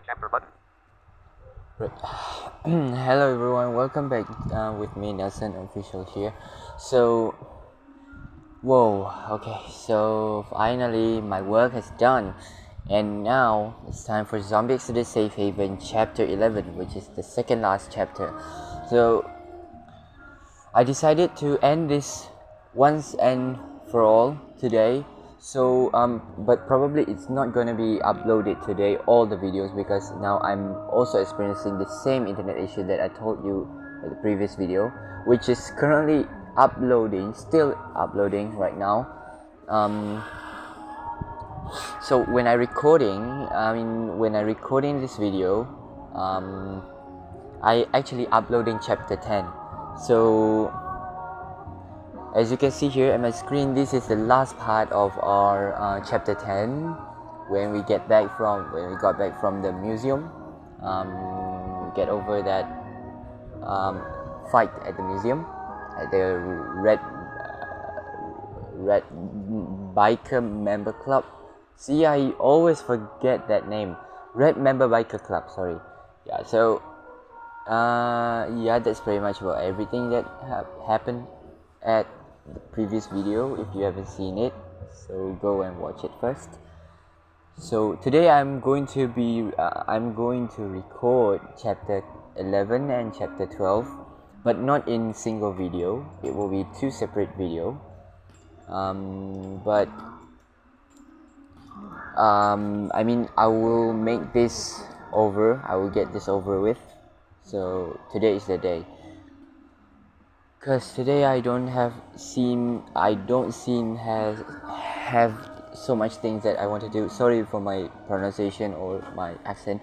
Chapter button. Right. Hello everyone, welcome back with me Nelson Official here. So, so finally my work has done, and now it's time for Zombie Exodus Safe Haven Chapter 11, which is the second last chapter. So, I decided to end this once and for all today. So but probably it's not gonna be uploaded today, all the videos, because now I'm also experiencing the same internet issue that I told you in the previous video, which is currently still uploading right now. So when I recording this video, I actually uploading chapter 10. So as you can see here on my screen, this is the last part of our chapter 10. When we got back from the museum, get over that fight at the museum, at the red biker member club. See, I always forget that name. Red member biker club. Sorry. Yeah. So that's pretty much about everything that happened at the previous video. If you haven't seen it, so go and watch it first. So today I'm going to record chapter 11 and chapter 12, but not in single video. It will be two separate video. I will make this over. I will get this over with. So today is the day. Cause today I don't have so much things that I want to do. Sorry for my pronunciation or my accent.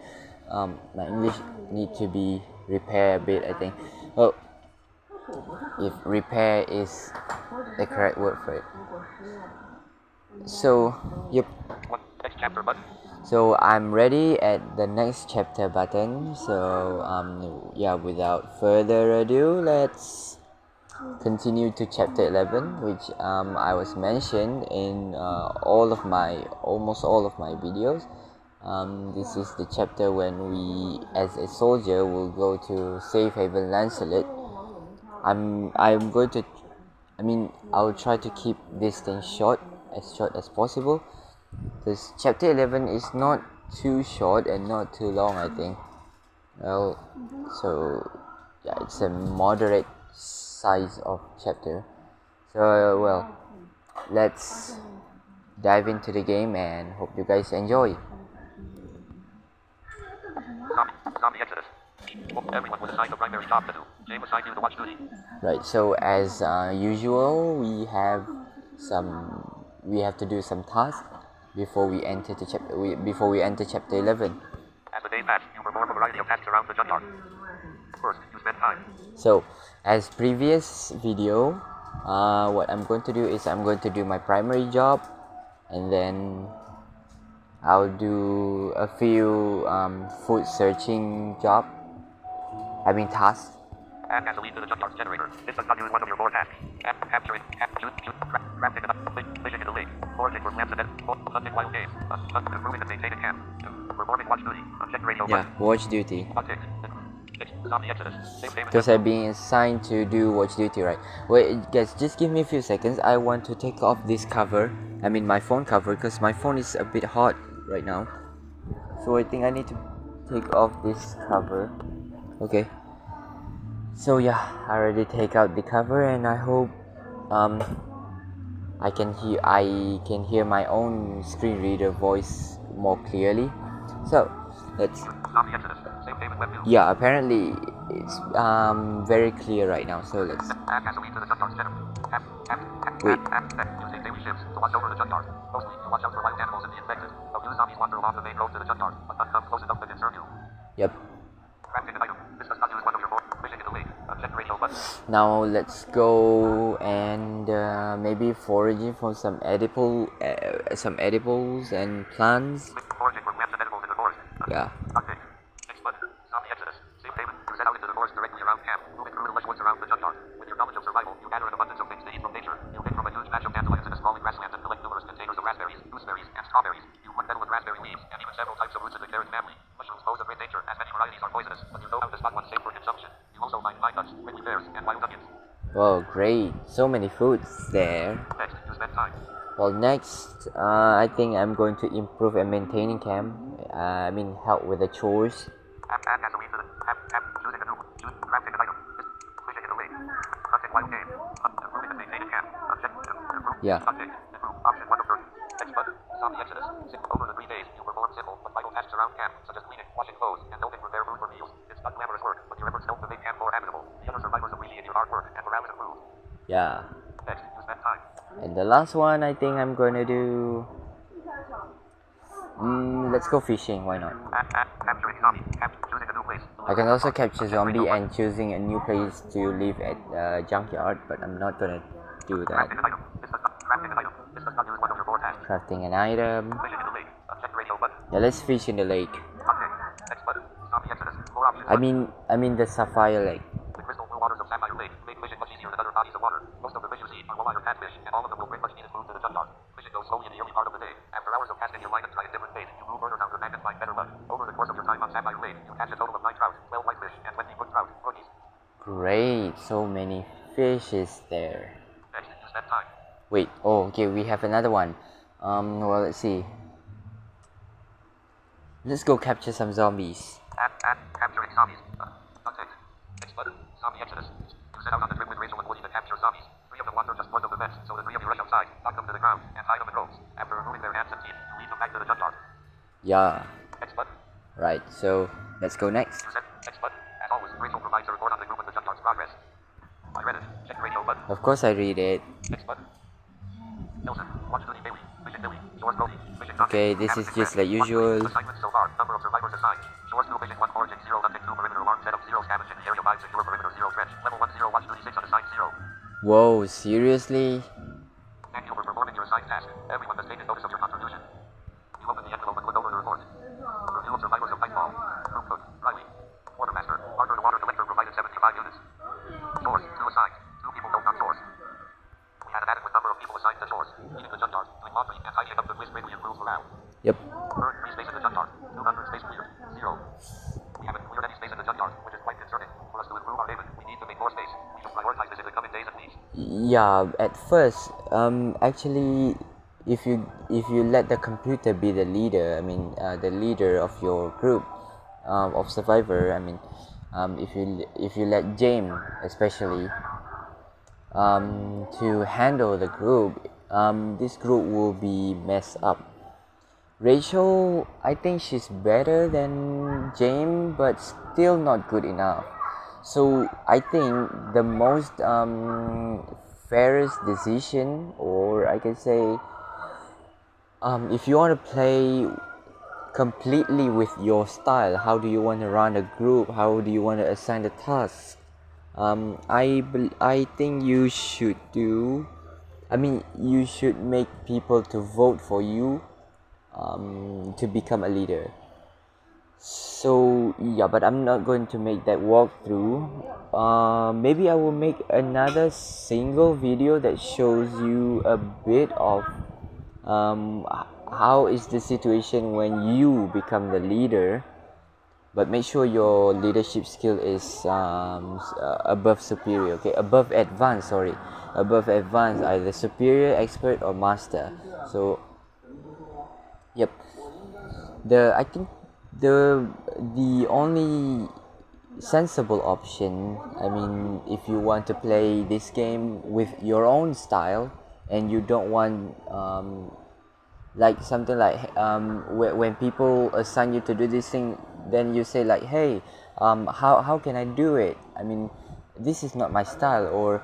My English need to be repaired a bit, I think. Oh, if repair is the correct word for it. So, yep. Next chapter button. So I'm ready at the next chapter button. So without further ado, let's continue to chapter 11, which I was mentioned in almost all of my videos. This is the chapter when we, as a soldier, will go to Safe Haven Lancelet. I'll try to keep this thing short as possible. This chapter 11 is not too short and not too long, I think. Well, so yeah, it's a moderate size of chapter. So let's dive into the game and hope you guys enjoy. Zombie Exodus. Everyone was assigned the primary job to do. Jay was assigned to the watch duty. Right. So as usual, we have to do some tasks before we enter chapter 11. As the day passed, you perform a variety of tasks around the junkyard. First, you spend time. So as previous video, what I'm going to do is I'm going to do my primary job, and then I'll do a few food searching tasks. Add gasoline to the junkyard's generator. This does not use one of your four tasks. Capturing, crafting enough, fishing in the lake, foraging for plants and then hunting wild game, improving and maintaining camp, performing watch duty, check radio. Yeah, watch duty. Zombie Exodus. Because I'm being assigned to do watch duty, right? Wait, guys, just give me a few seconds. I want to take off this cover. My phone cover, because my phone is a bit hot right now. So I think I need to take off this cover. Okay. So yeah, I already take out the cover, and I hope I can hear my own screen reader voice more clearly. So let's. Yeah, apparently it's very clear right now. So let's. Wait. Using daily shifts to watch over the junkyard. Mostly to watch out for wild animals and the infected. A few zombies wander along the main road to the junkyard, but none come close enough to concern you. Yep. Crafting an item. This does not use one of your four. Fishing in the lake. Check radio button. Now let's go and maybe foraging for some edibles and plants. Foraging for plants and edibles in the forest. Yeah. Okay. Next button. Zombie Exodus. Safe Haven. You set out into the forest directly around camp, moving through the lush woods around the junkyard. With your knowledge of survival, you gather an abundance of things to eat from nature. You pick from a huge patch of dandelions in a sprawling grassland and collect numerous containers of raspberries, gooseberries, and strawberries. You hunt nettle and raspberry leaves, and even several types of roots in the carrot family. Mushrooms pose a poisonous, but you know how to spot one safe for consumption. You also find pine nuts, prickly pears, and wild onions. Oh, great. So many foods there. Next, you spend time. Well, next, I think I'm going to improve and maintaining camp. I mean, help with the chores. Add gasoline to the choosing a new crafting an item. Fishing in the lake. Hunting wild game. Improving and maintaining camp. Objective. Improve. Yeah. Update. Improve. Option 1 of 30. Next button. Zombie Exodus. Over the 3 days, you perform simple but vital tasks around camp, such as cleaning, washing clothes, and helping prepare food for meals. It's not glamorous work, but your efforts help to make camp more habitable. The other survivors appreciate your hard work, and morale is improved. Yeah. Next, you spend time. And the last one, I think I'm gonna do. Let's go fishing. Why not? Capturing zombie. Choosing a new place. I can also capture zombie and choosing a new place to live at junkyard, but I'm not gonna do that. Crafting an item. Crafting an item. This does not use one of your 4 tasks. Crafting an item. Fishing in the lake. Check radio button. Yeah, let's fish in the lake. Okay. Next button. Zombie Exodus. More options. I mean the sapphire lake. The crystal blue waters of Sapphire Lake make fishing much easier than other bodies of water. Most of the fish you see are walleye or catfish, and all of them will bring much needed food to the junkyard. Fishing goes slowly in the early part of the day. After hours of casting your line and trying different bait, you move further down to magnet find better luck. Over the course of your time on Sapphire Lake, you catch a total of 9 trout, 12 whitefish, and 20 brook trout, rookies. Great, so many fishes there. Next, you spend time. Wait, oh, okay, we have another one. Well, let's see. Let's go capture some zombies. Capturing zombies. Update. Next button. Zombie Exodus. You set out on the trip with Rachel and Woody to capture zombies. 3 of them wander just north of the fence, so the 3 of you rush outside, lock them to the ground, and tie them in ropes. After removing their hands and teeth, you lead them back to the junkyard. Yeah, Next button. right, so let's go next. You set next button. As always, Rachel provides a report on the group and the junkyard's progress. I read it. Check radio button. Of course, I read it. Next button. Nelson. Watch Duty Bailey. Vision Billy. Yours Brody. Vision Okay, this is just like usual. Assignment so far. Number of survivors assigned. Yours 2 Vision 1 foraging 0 hunting 2 perimeter alarm setup 0 scavenging area 5 secure perimeter 0 trench. Level 1 0 watch duty 6 unassigned 0. Whoa, seriously? Thank you for performing your assigned task. Everyone has taken notice of your contribution. You open the envelope and look over the report. Review of survivors of Nightfall. Group cook. Riley. Quartermaster. Arthur the Water Collector provided 75 units. Chores. 2 assigned. 2 people don't on chores. We had an adequate number of people assigned to chores. Cleaning the junkyard, doing laundry, and tidying up the place greatly improves morale. Yep. Current free space in the junkyard. 200 space cleared. 0. We haven't cleared any space in the junkyard, which is quite concerning. For us to improve our haven, we need to make more space. We should prioritize this in the coming days and weeks. Yeah, at first, actually, if you let the computer be the leader, I mean, the leader of your group of survivor, I mean, if you let James especially to handle the group, this group will be messed up. Rachel, I think she's better than James, but still not good enough. So I think the most fairest decision, or I can say, if you want to play completely with your style, how do you want to run a group? How do you want to assign the tasks? I think you should do. I mean, you should make people to vote for you to become a leader. So yeah, but I'm not going to make that walkthrough. Maybe I will make another single video that shows you a bit of how is the situation when you become the leader. But make sure your leadership skill is above superior, okay? Above advanced, either superior, expert, or master. So, yep. I think the only sensible option, I mean, if you want to play this game with your own style and you don't want like something like when people assign you to do this thing, then you say like, hey, how can I do it? I mean, this is not my style, or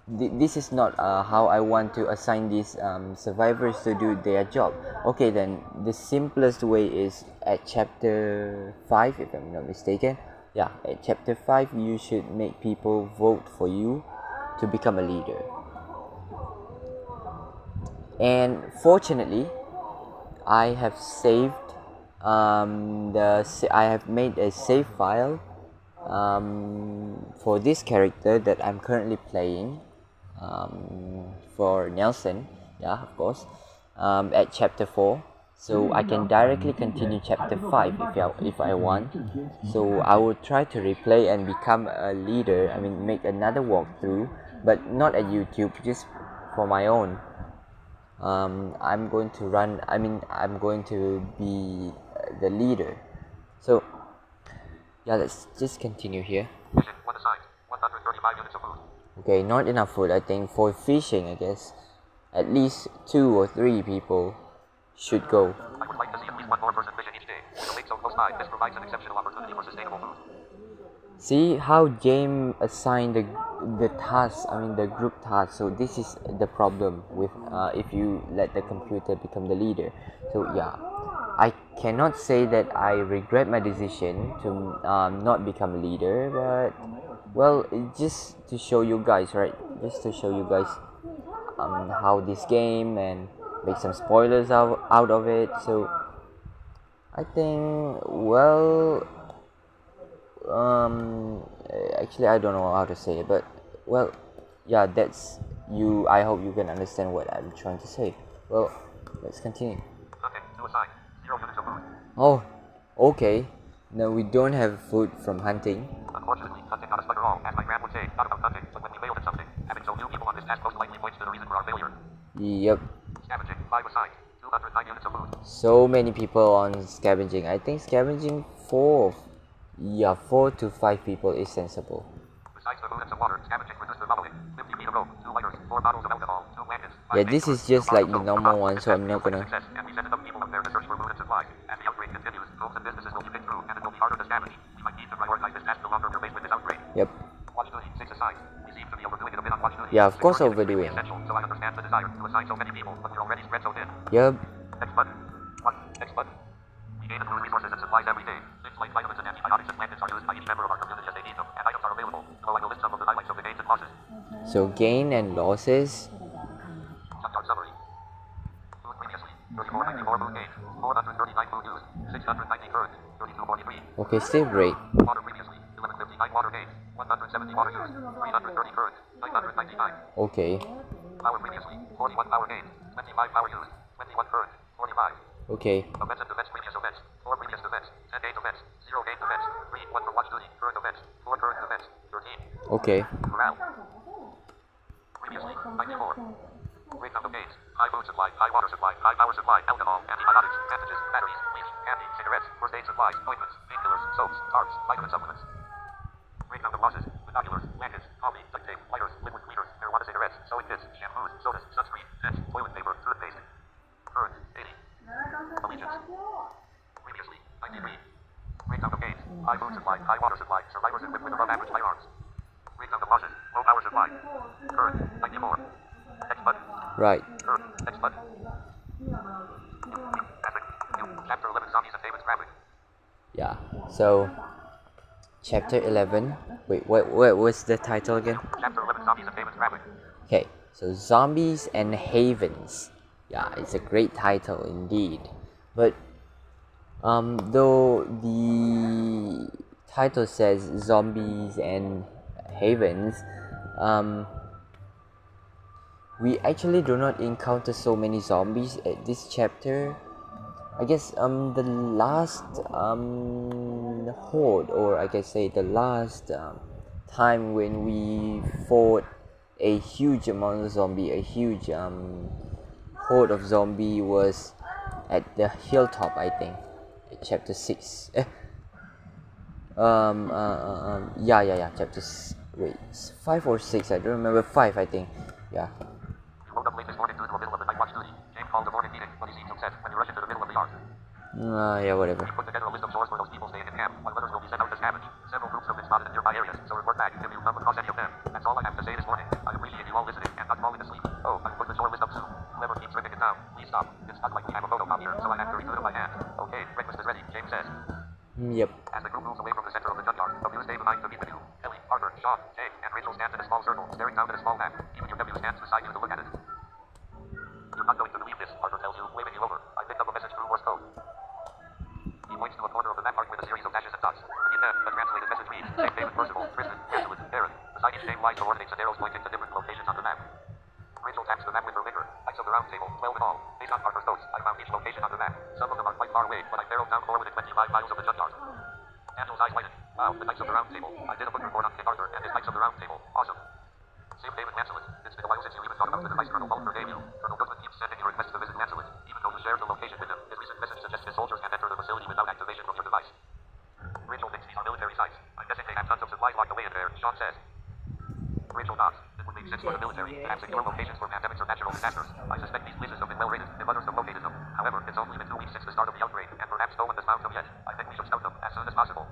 this is not how I want to assign these survivors to do their job. Okay, then the simplest way is at chapter 5, if I'm not mistaken. Yeah, at chapter 5 you should make people vote for you to become a leader. And fortunately, I have saved I have made a save file for this character that I'm currently playing, for Nelson, yeah, of course, at chapter 4. so I can directly continue chapter 5 if I want. So I will try to replay and become a leader, I mean make another walkthrough, but not at YouTube, just for my own. I'm going to run, I mean I'm going to be the leader. So yeah, let's just continue here. Mission 1 assigned. 135 units of food. Okay, not enough food, I think. For fishing, I guess at least 2 or 3 people should go. I would like to see at least one more person fishing each day. With a lake so close by, this provides an exceptional opportunity for sustainable food. See how James assigned the task, I mean the group task. So this is the problem with if you let the computer become the leader. So yeah, I cannot say that I regret my decision to not become a leader, but well, just to show you guys, right? Just to show you guys how this game and make some spoilers out of it. So I think, well, actually I don't know how to say it, but well, yeah, that's you. I hope you can understand what I'm trying to say. Well, let's continue. Okay, 2 assigned. 0 units of food. Oh, okay. No, we don't have food from hunting. Unfortunately, hunting got us bugger all, as my grand would say, not about hunting, but when we failed at something. Having so few people on this task most likely points to the reason for our failure. Yep. Scavenging, 5 assigned. 209 units of food. So many people on scavenging. I think scavenging 4 to 5 people is sensible. Besides the food and some water, scavenging reduced the following. 50 feet of rope, 2 lighters, 4 bottles of alcohol, 2 blankets, 5 Yeah, this is just like the normal one, so I'm not gonna. success, and we sent enough people out there to search for food and supplies. As the outbreak continues, homes and businesses will be picked through, and it will be harder to scavenge. We might need to prioritize this task to longer you're faced with this outbreak. Yep. Watch duty, 6 assigned. We seem to be overdoing it a bit on watch duty. Yeah, of course Security is overdoing. extremely essential, so I understand the desire to assign so many people, but we're already spread so thin. Yep. Next button. What? Next button. We gain improved resources and supplies every day. Things like vitamins and antibiotics and blankets are used by each member of our community as they need them, and items are available. So I will list some of the highlights of the gains and losses. So gain and losses. Junkyard summary. Food previously. 3494 food gained. 439 food used. 690 current. 3243. Okay, still great. Water previously. 1159 water gained. 170 water used. 330 current. 999. Okay. Power previously. 41 power gained. 25 power used. 21 current. 45. Okay. Events and events, previous events. 4 previous events. 10 gained events. 0 gained events. 3, 1 for watch duty. Current events. 4 current events. 13. Okay. Morale. Previously, 94. Breakdown of gains. High food supply, high water supply, high power supply, alcohol, antibiotics, bandages, batteries, bleach, candy, cigarettes, first aid supplies, ointments, painkillers, soaps, tarps, vitamin supplements. Breakdown of losses. Binoculars, blankets, coffee, duct tape, lighters, liquid cleaners, marijuana cigarettes, sewing kits, shampoos, sodas, sunscreen, scents, toilet paper, toothpaste. Current, 80. Allegiance. Previously, 93. Breakdown of gains. High food supply, high water supply, survivors equipped with above average firearms. Breakdown of losses. Low power supply. Current, 94. Next button. Right. Current, next button. Traffic. New. Chapter 11 Zombies and David's Graphic. Yeah. So chapter 11. Wait, what was the title again? Chapter 11 Zombies and David's Graphic. Okay. So zombies and havens. Yeah, it's a great title indeed. But though the title says zombies and havens, we actually do not encounter so many zombies at this chapter. I guess the last horde, or I can say the last time when we fought a huge amount of zombie, a huge horde of zombie was at the hilltop, I think, chapter 6. Yeah, chapter wait, 5 or 6, I don't remember. 5, I think. Yeah. You woke up late this morning due to a middle of the night watch duty. James called the morning meeting, but he seemed upset when you rushed into the middle of the yard. Yeah, whatever. We put together a list of chores for those people staying in camp, while others will be sent out to scavenge. Several groups have been spotted in nearby areas, so report back if you come across any of them. That's all I have to say this morning. I appreciate you all listening and not falling asleep. Oh, I put the chore list up too. Whoever keeps ripping it down, please stop. It's not like we have a photocopier, so I have to redo it by hand. Okay, breakfast is ready, James says. Yep. As the group moves away from the center of the junkyard, W stays behind to meet the new. Ellie, Arthur, Sean, Jake, and Rachel stand in a small circle, staring down at a small map. Even your W stands beside you to look at it. You're not going to believe this, Arthur tells you, waving you over. I picked up a message through Morse code. He points to a corner of the map marked with a series of dashes and dots. Beneath them, a translated message reads, St. David, Percival, Tristan, Jesuit, Aaron. Beside each name lies coordinates and arrows pointing to different locations on the map. Rachel taps the map with her finger. Knights of the Round Table, 12 in all. Based on Arthur's notes, I found each location on the map. 5 miles of the Judge Art. Angel's eyes widened. Wow, the Knights of the Round Table. I did a book report on King Arthur and his Knights of the Round Table. Awesome. Save David Manselit. It's been a while since you even thought about the device Colonel Bulger gave you. Colonel Goodman keeps sending you requests to visit Manselit, even though you shared the location with him. His recent message suggests his soldiers can enter the facility without activation from your device. Rachel thinks these are military sites. I'm guessing they have tons of supplies locked away in there, Sean says. Rachel nods. It would make sense for the military to have secure locations for pandemics or natural disasters. I suspect these places have been well rated if others have located them. However, it's only been 2 weeks since the start of the outbreak, and perhaps no one has found them yet. I think we should scout them as soon as possible.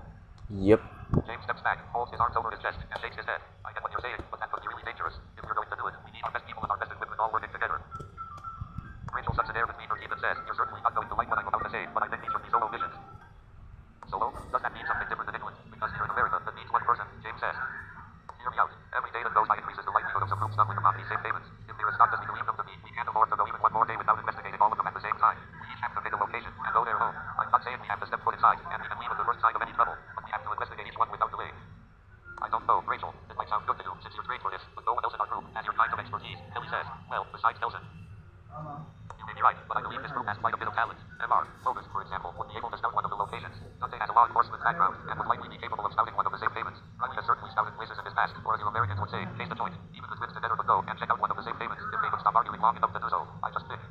Yep. James steps back, holds his arms over his chest, and shakes his head. I get what you're saying, but that could be really dangerous. If you're going to do it, we need our best people and our best equipment all working together. Rachel sucks an air between her teeth and says, you're certainly not going to like what I'm about to say, but I think these would be solo missions. Solo? Does that mean something different than England? Because here in America, that means one person, James says. Hear me out. Every day that goes by increases the likelihood of some groups stumbling upon these same Davids. If there is not as we believe them to be, we can't afford to go even one more day without investigating all of them at the same time. We each have to pick a location and go there alone. I'm not saying we have to step foot inside, and we can leave at the first sign of any trouble, but we have to investigate each one without delay. I don't know, Rachel. It might sound good to you since you're trained for this, but no one else in our group has your kind of expertise. Kelly says. Well, besides Nelson. You may be right, but I believe this group has quite a bit of talent. MR, Logan, for example, would be able to scout one of the locations. Dante has a law enforcement background and would likely be capable of scouting one of the same Davids. Riley has certainly scouted places in his past, or as you Americans would say, case the joint. Even the twins together could go and check out one of the same Davids if they would stop arguing long enough to do so. I just think.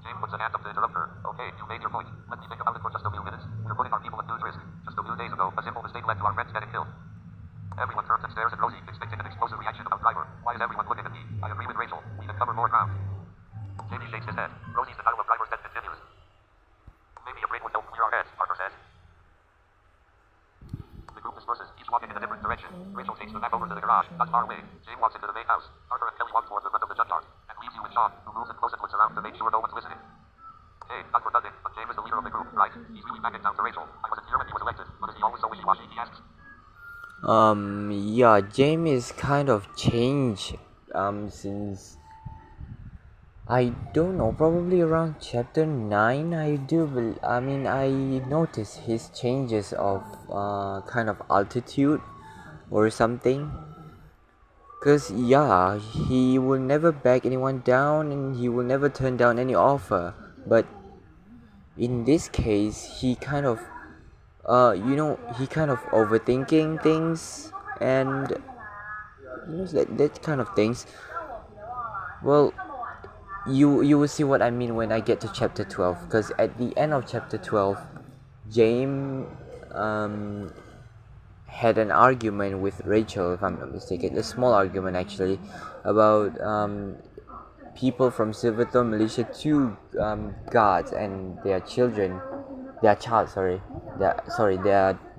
James puts a hand up to interrupt her. Okay, you made your point. Let me think about it for just a few minutes. We're putting our people at huge risk. Just a few days ago, a simple mistake led to our friends getting killed. Everyone turns and stares at Rosie, expecting an explosive reaction about Driver. Why is everyone looking at me? I agree with Rachel. We can cover more ground. Jamie shakes his head. Rosie's denial of Driver's death continues. Maybe a break would help clear our heads, Arthur says. The group disperses, each walking in a different direction. Rachel takes the map over to the garage, not far away. James walks into the main house. Arthur and Kelly walk towards the front of the Judge Art, and leaves you with Sean, who moves in close and looks around to make sure no one's listening. Hey, not for nothing, but James is the leader of the group, right? He's really backing down to Rachel. I wasn't here when he was elected, but is he always so wishy-washy, he asks. Yeah, Jamie is kind of changed, since I don't know, probably around chapter 9. I noticed his changes of kind of altitude or something. Cause yeah, he will never back anyone down and he will never turn down any offer. But in this case, he kind of he kind of overthinking things and that kind of things. Well, you will see what I mean when I get to chapter 12, because at the end of chapter 12, James had an argument with Rachel, if I'm not mistaken, a small argument actually, about people from Silverthorne Militia, two guards and their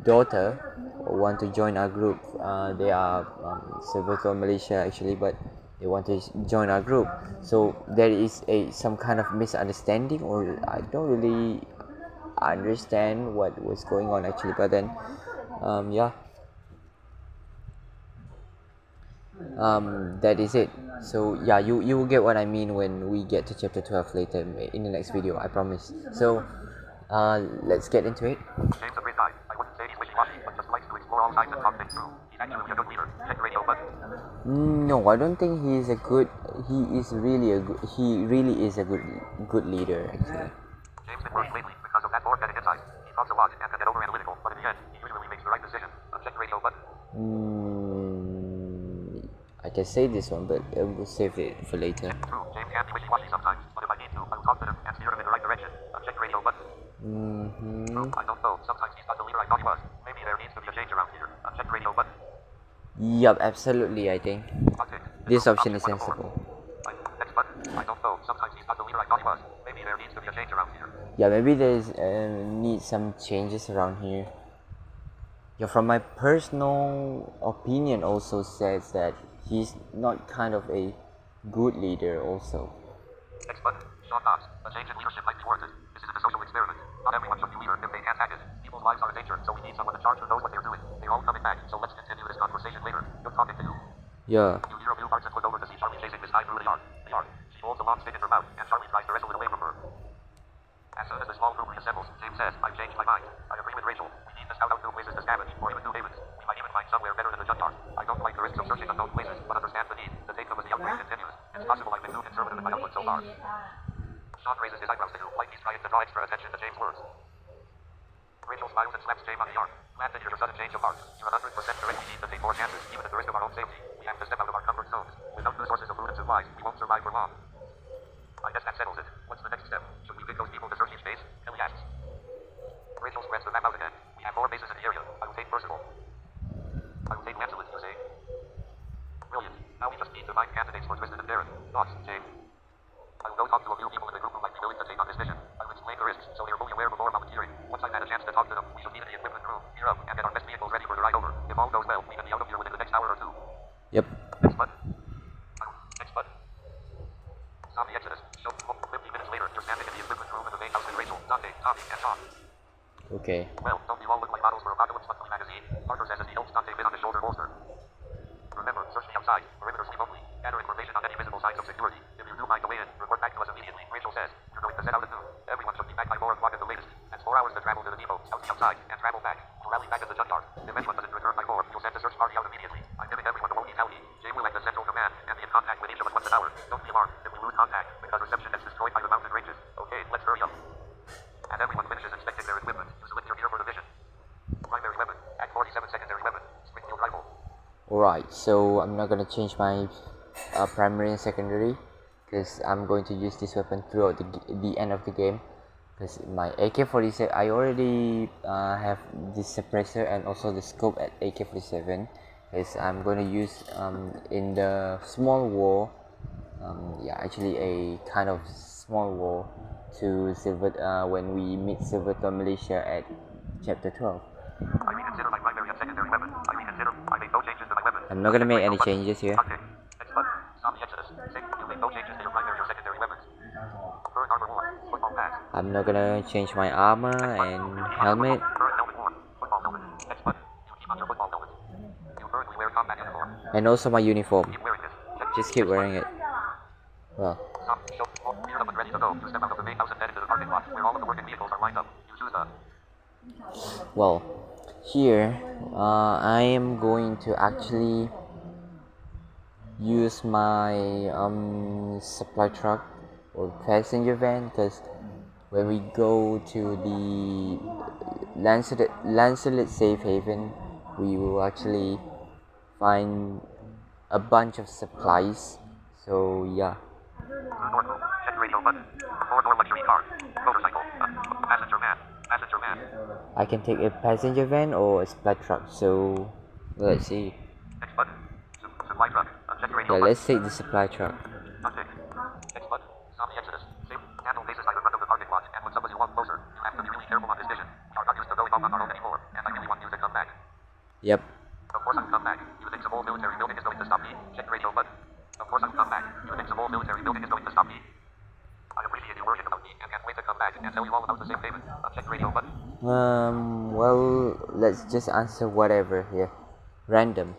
daughter want to join our group. They are Silverthorne Militia actually, but they want to join our group. So there is some kind of misunderstanding, or I don't really understand what was going on actually. But then, that is it. So yeah, you will get what I mean when we get to chapter 12 later in the next video, I promise. So let's get into it. James agrees. I wouldn't say he's wishy-washy, but just likes to explore all sides and talk things through. He's actually a good leader. Check the radio button. No, I don't think he really is a good leader actually. James been worried lately because of that board getting inside. He talks a lot and can get over analytical, but in the end, he usually makes the right decision. Check the radio button. I can say this one, but we'll save it for later. True, James can be wishy-washy sometimes, but if I need to, I will talk to him and steer him in the right direction. Check the radio button. I don't know. Sometimes he's not the leader I thought he was. Maybe there needs to be a change around here. Check the radio button. Yup, absolutely, I think. This option is sensible. Next button. I don't know. Sometimes he's not the leader I thought he was. Maybe there needs to be a change around here. Yeah, maybe there's need some changes around here. Yeah, from my personal opinion also says that he's not kind of a good leader also. Next button. Sean nods. A change in leadership might be warranted. This isn't a social experiment. Not everyone should be leader if they can't hack it. People's lives are in danger, so we need someone in charge who knows what they're doing. They're all coming back, so let's continue this conversation later. Good talking to you. Yeah. You hear a few parts and look over to see Charlie chasing this guy through the yard. She holds a long stick in her mouth, and Charlie tries to wrestle it away from her. As soon as the small group reassembles, James says, I've changed my mind. I agree with Rachel. We need to scout out new places to scavenge, or even new havens. We might even find somewhere better than the Judge Art. I don't like the risks of searching unknown places, but understand the need. The take them as the outbreak continues. It's possible I've been too conservative in my output so far. Sean raises his eyebrows to you, like he's trying to draw extra attention to James' words. on the yard. Glad to hear your sudden change of heart. You're 100% correct. We need to take more chances, even at the risk of our own safety. We have to step out of our comfort zones. Without new sources of food and supplies, we won't survive for long. I guess that settles it. What's the next step? Should we pick those people to search each base? Kelly asks. Rachel spreads the map out again. We have 4 bases in the area. I will take Percival. I will take Lancelot, you say? Brilliant. Now we just need to find candidates for Tristan and Darren. Thoughts, Jay? I will go talk to a few people in the group who might be willing to take on this mission. I will explain the risks, so they are fully aware before volunteering. Once I've had a chance to talk to them, we should meet in the equipment room, gear up, and get our best vehicles ready for the ride over. If all goes well, we can be out of here within the next hour or 2. Yep. Next button. Next button. Zombie Exodus. So, 50 minutes later, you're standing in the equipment room in the main house with Rachel, Dante, Tommy, and Tom. Okay. Well, don't you all look like models for Apocalypse Monthly magazine? Parker says as he helps Dante fit on his shoulder holster. Remember, search the outside, perimeter sleep only. Gather information on any visible signs of security. If you do find a way in, report back to us immediately. Rachel says, you're going to set out at noon. Everyone should be back by 4 o'clock at the latest. That's 4 hours to travel to the depot, scout the outside, and travel back. We'll rally back at the junkyard. If anyone doesn't return by 4, you'll send a search party out immediately. I'm giving everyone the walkie-talkie. Jay will at the central command, and be in contact with each of us once an hour. Don't be alarmed if we lose contact, because reception gets destroyed by the mountain ranges. Okay, let's hurry up. As everyone finishes inspecting their equipment, you select your gear for the mission. Primary weapon, Act 47 secondary weapon, Springfield rifle. Alright, so I'm not gonna change my primary and secondary because I'm going to use this weapon throughout the end of the game. Because my AK-47, I already have the suppressor and also the scope at AK-47. Because I'm going to use in the small war, actually a kind of small war to when we meet Silverton Militia at chapter 12. I reconsider my primary and secondary weapon. I made no changes to my weapon. I'm not gonna make any changes here. Okay. Next button. Zombie Exodus. You made no changes to your primary or secondary weapons. Current armor worn. Football pads. I'm not gonna change my armor and helmet. Current helmet worn. Football helmet. Next button. You keep on your football helmet. You currently wear combat uniform. And also my uniform. Keep wearing this. Just keep wearing it. Well, Geared up and ready to go. You step out of the main house and head into the parking lot where all of the working vehicles are lined up. You choose the... well, here I am going to actually use my supply truck or passenger van, because when we go to the Lancelot safe haven, we will actually find a bunch of supplies. So yeah. North room. Check radio button. 4-door luxury car. Motorcycle. Passenger man. Passenger man. I can take a passenger van or a supply truck. So let's see. Next button. Supply truck. Check radio Yeah, button. let's take the supply truck. Untick. Next button. Zombie Exodus. Safe. Handle faces by the front of the parking lot, and when somebody walks closer, you have to be really careful on this mission. We are not used to going off on our own anymore, and I really want you to come back. Yep. Of course I'll come back. You think some old military building is going to stop me? Check radio button. Of course I'll come back. You think some old military building is going to stop me? I appreciate you worrying about me, and can't wait to come back and tell you all about the safe haven. Check radio button. Well, let's just answer whatever here. Random.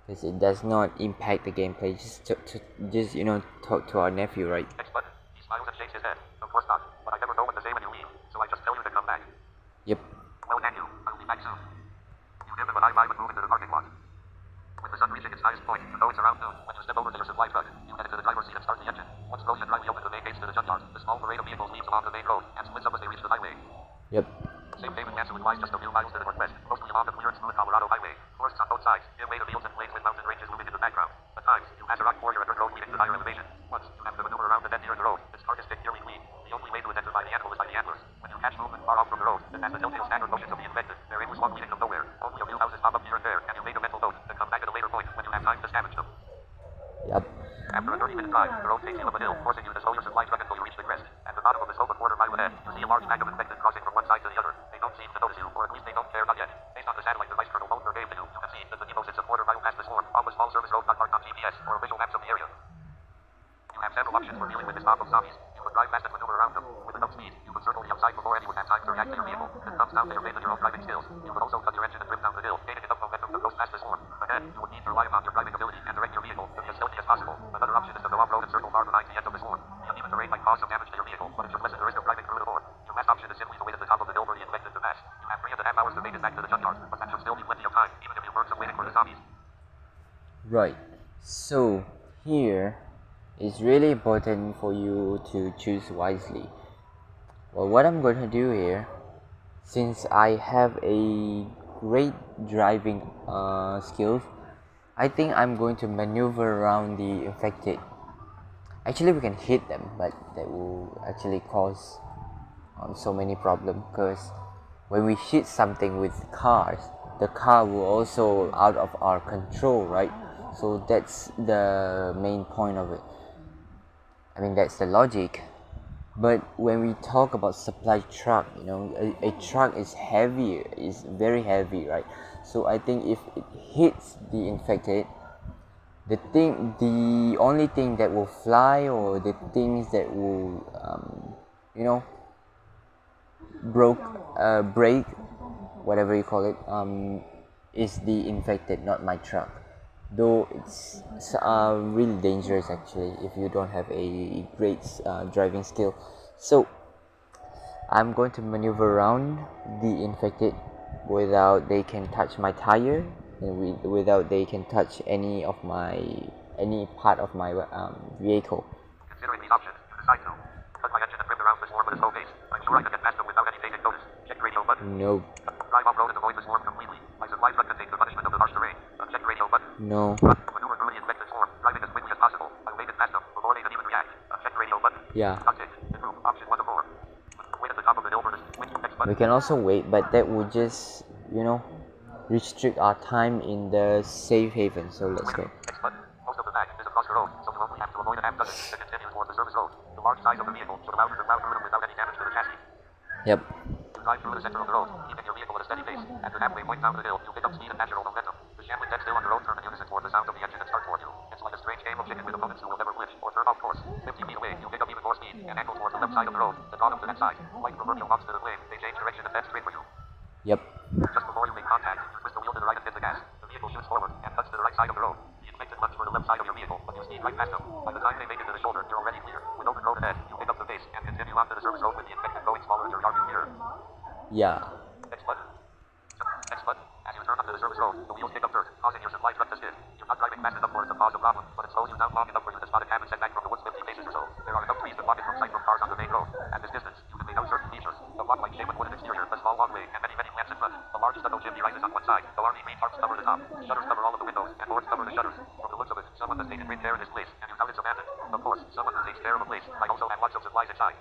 Because it does not impact the gameplay. Just you know, talk to our nephew, right? Next button. He smiles and shakes his head. Of course not. But I never know what to say when you leave, so I just tell you to come back. Yep. Well, thank you. I'll be back soon. You give him an eye and move into the parking lot. With the sun reaching its highest point, you know it's around noon. When you step over to your supply truck, you head into the driver's seat and start the engine. Once Rose and Riley open the main gates to the junkyard, the small parade of vehicles leaves along the main road and splits up as they reach the highway. Yep. Safe haven Lancelot lies just a few miles to the northwest, mostly along the clear and smooth Colorado highway. Forests on both sides, give way to fields and plains with mountain ranges looming in the background. At times, you pass a rock quarry or a dirt road leading to higher elevation. Once, you have to maneuver around the dead deer in the road. Its carcass stick nearly clean. The only way to identify the animal is by the antlers. When you catch movement far off from the road, then as the telltale staggered motions of the infected, their aimless walk leading them nowhere. Only a few houses pop up here and there, and you make a mental note to come back at a later point when you have time to scavenge them. Yep. After a 30-minute drive, the road takes you up a hill, forcing you to slow your supply truck until you reach the crest. At the bottom of the slope a quarter mile ahead, you see a large pack of infected crossing from one side to the other. They don't seem to notice you, or at least they don't care, not yet. Based on the satellite device Colonel Moltner gave to you, you can see that the depot sits a quarter mile past the swarm, off a small service road not marked on GPS, or visual maps of the area. You have several options for dealing with this mob of zombies. You could drive fast and maneuver around them. With enough speed, you could circle the outside before anyone has time to react to your vehicle. If it comes down to your faith and your own driving skills, you could also cut your engine and rip down the hill, gaining enough momentum to coast past the swarm. Ahead, you would need to rely upon your driving ability and direct your vehicle to be as stealthy as possible. Another option is to go off-road and circle far behind the edge of the swarm. The uneven terrain might cause some damage to your vehicle, but it's your lesson the risk of driving through the horde. Your last option is simply to wait at the top of the hill for the infected to pass. You have 3.5 hours to make it back to the junkyard, but that should still be plenty of time, even if you burn some waiting for the zombies. Right. So here it's really important for you to choose wisely. Well, what I'm going to do here, since I have a great driving skills, I think I'm going to maneuver around the infected. Actually, we can hit them, but that will actually cause so many problems, because when we hit something with cars, the car will also out of our control, right? So that's the main point of it. I mean, that's the logic. But when we talk about supply truck, a truck is heavy, is very heavy, right? So I think if it hits the infected, the only thing that will fly, or the things that will you know break, whatever you call it, is the infected, not my truck. Though it's really dangerous actually if you don't have a great driving skill. So I'm going to maneuver around the infected without they can touch my tire, and without they can touch any part of my vehicle. Considering these options, you decide to cut my engine and rip around the swarm with a slow pace. I'm sure I can get past them without any taking notice. Check radio button. No. Drive off-road and avoid the swarm completely. My supply truck can take the punishment of the harsh terrain. Check radio button. No. Maneuver through the infected swarm, driving as quickly as possible. I'll make it past them before they can even react. Check radio button. Yeah. Contact. Improve. Option 1 to 4. Wait at the top of the hill for the switch next button. We can also wait, but that would just restrict our time in the safe haven. So let's go. Next button. Most of the back is across the road, so you only have to avoid a half dozen to continue toward the service road. The large size of the vehicle should allow you to plow through them without any damage to the chassis. Yep. You drive through the center of the road, keeping your vehicle at a steady pace. At the halfway point down the hill, you pick up speed and natural momentum. The Shambling dead still on the road turn in unison toward the sound of the engine and start toward you. It's like a strange game of chicken with opponents who will never flinch or turn off course. 50 feet away, you pick up even more speed and angle towards the left side of the road, the bottom to that side. Like proverbial moths to the flame, they change direction and head straight for you. Yep. Just before you make contact, you twist the wheel to the right and hit the gas. The vehicle shoots forward and cuts to the right side of the road. The infected lunge for the left side of your vehicle, but you speed right past them. By the time they make it to the shoulder, you're already clear. With open road ahead, you pick up the pace and continue onto the service road with the infected going smaller in your rearview mirror. Yeah. Next button. Next button. As you turn onto the service road, the wheels pick up dirt, causing your supply truck to skid. You're not driving fast enough for it to cause a problem, but it slows you down long enough for you to spot a cabin set back from the woods 50 paces or so. There are enough trees to block it from sight from cars on the main road. At this distance, you can make out certain features. A block-like shape with wooden exterior, a small walkway, and many lamps in front. A large stucco chimney rises on one side. The large green tarps cover the top. Shutters cover all of the windows, and boards cover the shutters. From the looks of it, someone has taken great care in this place, and you doubt it's abandoned. Of course, someone who takes care of a place might also have lots of supplies inside.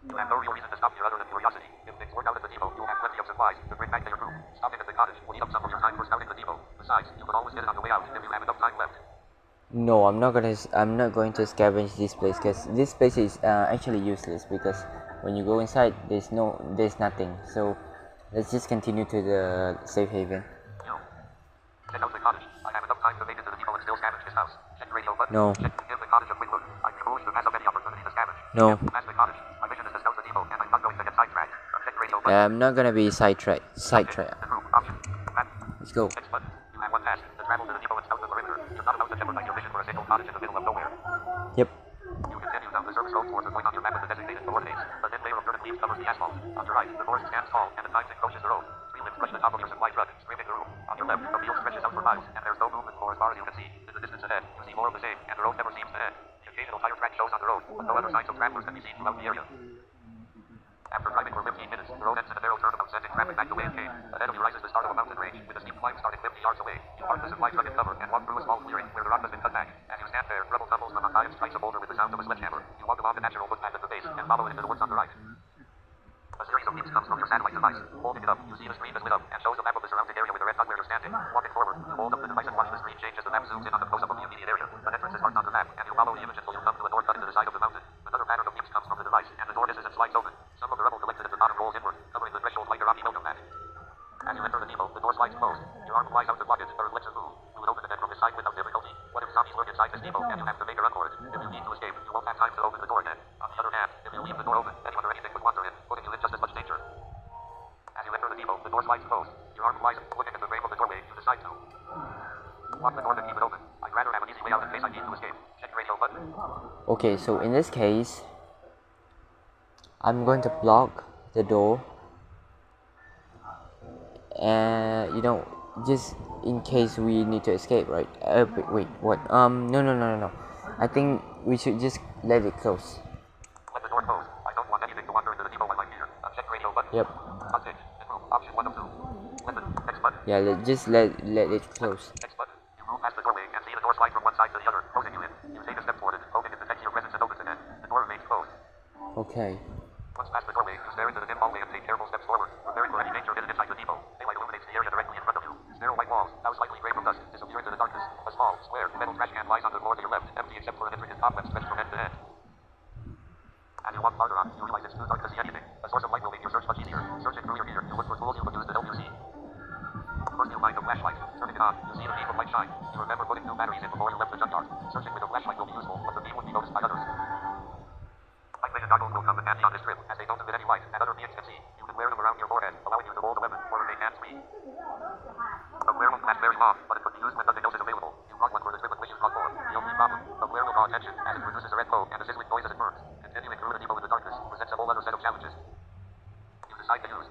You have no real reason to stop here other than curiosity. If things work out at the depot, you'll have plenty of supplies to bring back to your crew. Stopping at the cottage will eat up some of your time for scouting the depot. Besides, you can always get it on the way out if you have enough time left. No, I'm not going to scavenge this place, because this place is actually useless, because when you go inside there's nothing. So let's just continue to the safe haven. No. Check out the cottage. I have enough time to make it to the depot and still scavenge this house. Check the radio button. No. Check, give the cottage a quick look. I'm foolish to pass up any opportunity to scavenge. No. Pass the cottage. My mission is to scout the depot, and I'm not going to get sidetracked. Check radio button. I'm not gonna be sidetracked. Improve. Option. Back. Let's go. Next button. You have one task. To travel to the depot and scout the perimeter. You're not allowed to jeopardize your mission for a single cottage in the middle of nowhere. Yep. You continue down the service road towards the point on your map with the designated coordinates. A thin layer of dirt and leaves covers the asphalt. On your right, the forest stands tall, and at times encroaches the road. Tree limbs brush the top of your supply truck, scraping the roof. On your left, the field stretches out for miles, and there's no movement for as far as you can see. In the distance ahead, you see more of the same, and the road never seems to end. The occasional tire track shows on the road, but no other signs of travelers can be seen throughout the area. After driving for 15 minutes, the road ends in a narrow turnabout, sending traffic back the way it came. Ahead of you rises the start of a mountain range, with a steep climb starting 50 yards away. You park the supply truck in cover and walk through a small clearing where the rock has been cut back. As you stand there, rubble tumbles from on high and strikes a boulder with the sound of a sledgehammer. You walk along the natural footpath at the base and follow it into the woods on the right. A series of beeps comes from your satellite device. Holding it up, you see the screen is lit up and shows a map of the surrounding area with a red dot where you're standing. Walking forward, you hold up the device and watch the screen change as the map zooms in on the close-up of the immediate area. An entrance is marked on the map, and you follow the image until you come to a door cut into the side of the mountain. Another pattern of beeps comes from the device, and the door hisses and slides open. Some of the rubble collected at the bottom rolls inward, covering the threshold like a rocky welcome mat. As you enter the depot, the door slides closed. Your arm flies out to block it, but reflects a move. You would open it then from the side without difficulty. What if zombies lurk inside this depot, and you have to make a run for it? If you need to escape, you won't have time to open the door again. On the other hand, if you leave the door open, anyone or anything would wander in, putting you in just as much danger. As you enter the depot, the door slides closed. Your arm flies, looking at the frame of the doorway, you decide to lock the door to keep it open. I'd rather have an easy way out in case I need to escape. Check radio button. Okay, so in this case, I'm going to block the door, and just in case we need to escape, right? Wait, what? No. I think we should just let it close. Let the door close. I don't want anything to wander into the depot while I'm here. Check radio button. Yep. Yeah, just let it close. X button. You move past the doorway and see the door slide from one side to the other, closing you in. You take a step toward it, hoping it detects your presence and opens again. The door remains closed. Okay. Once past the doorway, you stare into the dim hallway and take careful steps forward, preparing for any danger hidden inside the depot. Daylight illuminates the area directly in front of you. Narrow white walls, now slightly gray from dust, disappear into the darkness. A small, square, metal trash can lies on the floor to your left, empty except for an intricate cobweb stretched from end to end. As you walk farther on, you realize it's too dark to see anything. A source of light will make your search much easier. Searching through your gear, you look for tools you can use to help you see. First, you find a flashlight. Turning it on, you see the beam of light shine. You remember putting new batteries in before you left the junkyard. Searching with a flashlight will be useful, but the beam would be noticed by others. Night vision goggles will come in handy on this trip, as they don't emit any light, and other beings can see. You can wear them around your forehead, allowing you to hold a weapon or remain hands-free. A flare will flash very long, but it could be used when nothing else is available. You brought one for the trip and wish you caught more. The only problem, the flare will draw attention, as it produces a red glow and a sizzling noise as it burns. Continuing through the depot in the darkness presents a whole other set of challenges. You decide to use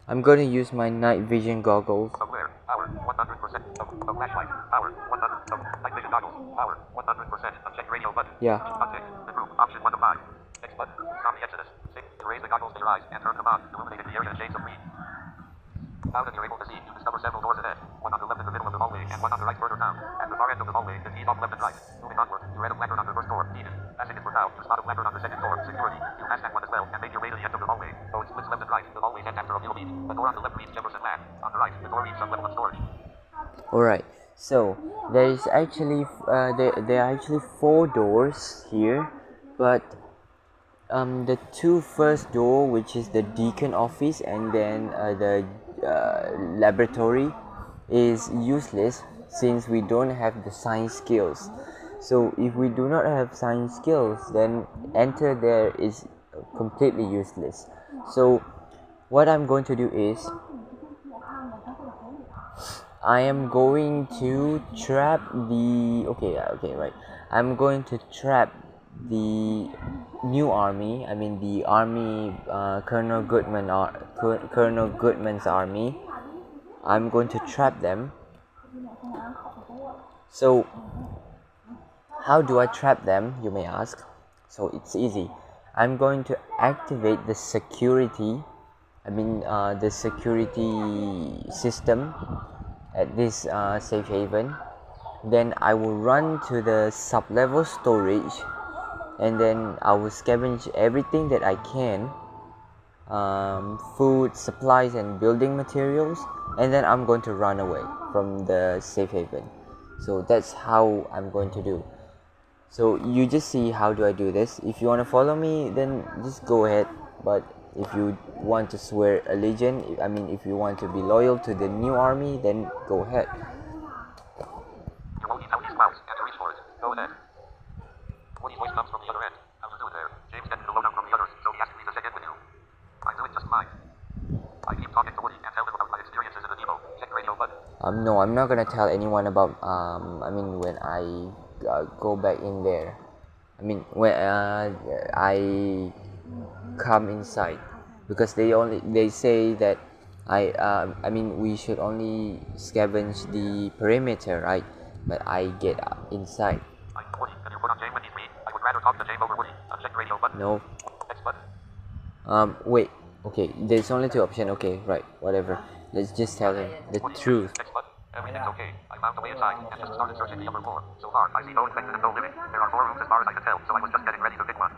I'm going to use my night vision goggles. a flare, power, 100%. A flashlight, power, 100%. Night vision goggles, power, 100%. Uncheck radio button. Yeah. Untick. The group, option 1 of 5. Next button. Zombie Exodus. 6. You raise the goggles to your eyes and turn them on, illuminating the area in shades of green. Now that you're able to see, you discover several doors ahead. One on the left in the middle of the hallway and one on the right further down. At the far end of the hallway, the keys off left and right. Moving onward, you read a placard on the first door, needed. Passing it for now, you spot a placard on the second door, security. You pass that one as well and make your way to the end of the hallway. Though it splits left and right, the hallways end after a middle beat. The door on the left reads Jefferson Lab. On the right, the door reads some level of storage. Alright, so there are actually 4 doors here, but the 2 first door, which is the deacon office and then the laboratory, is useless since we don't have the science skills. So if we do not have science skills, then enter there is completely useless. So what I'm going to do is I am going to trap the I'm going to trap the new army. I mean the army, Colonel Goodman's army. I'm going to trap them. So how do I trap them, you may ask? So it's easy. I'm going to activate the security system at this safe haven. Then I will run to the sub-level storage, and then I will scavenge everything that I can, food, supplies and building materials, and then I'm going to run away from the safe haven. So that's how I'm going to do. So you just see how do I do this. If you want to follow me, then just go ahead, but if you want to swear allegiance, if you want to be loyal to the new army, then go ahead. You won't need how these mouse and to reach for it. Go ahead. Woody's voice comes from the other end. How you doing there? James gets the lowdown from the others, so he asked me to check in with you. I'm doing just fine. I keep talking to Woody and tell him about my experiences in the depot. Check radio button. No, I'm not gonna tell anyone about when I go back in there. When I come inside, because they say that we should only scavenge the perimeter, right? But I get inside. Woody, can you put on Jane when he's me? I would rather talk to Jane over Woody. Uncheck radio button. No. Next button. Wait. Okay, there's only 2 options. Okay, right. Whatever. Let's just tell him the truth. Next button. Everything's okay. I found a way inside and just started searching the upper floor. So far, I see no infected and no living. There are 4 rooms as far as I can tell, so I was just getting ready to pick one.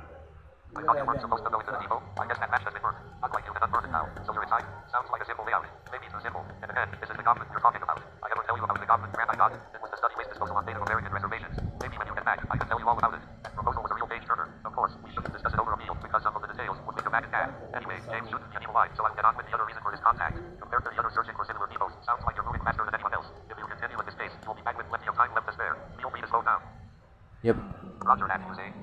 I thought you weren't supposed to go into the depot. I guess that match has been burnt. Not like you can unburn it now. So you're inside? Sounds like a simple layout. Maybe too simple. And again, this is the goblin you're talking about. I ever tell you about the goblin grant I got? It was to study waste disposal on Native American reservations. Maybe when you get back, I can tell you all about it. That proposal was a real page turner. Of course, we shouldn't discuss it over a meal because some of the details would make a mad cat. Anyway, James shouldn't be an evil eye, so I'll get on with the other reason for his contact. Compared to the other searching for similar depots, sounds like you're moving faster than anyone else. If you continue at this pace, you'll be back with plenty of time left to spare. Feel free to slow down. Yep. Roger that, you say?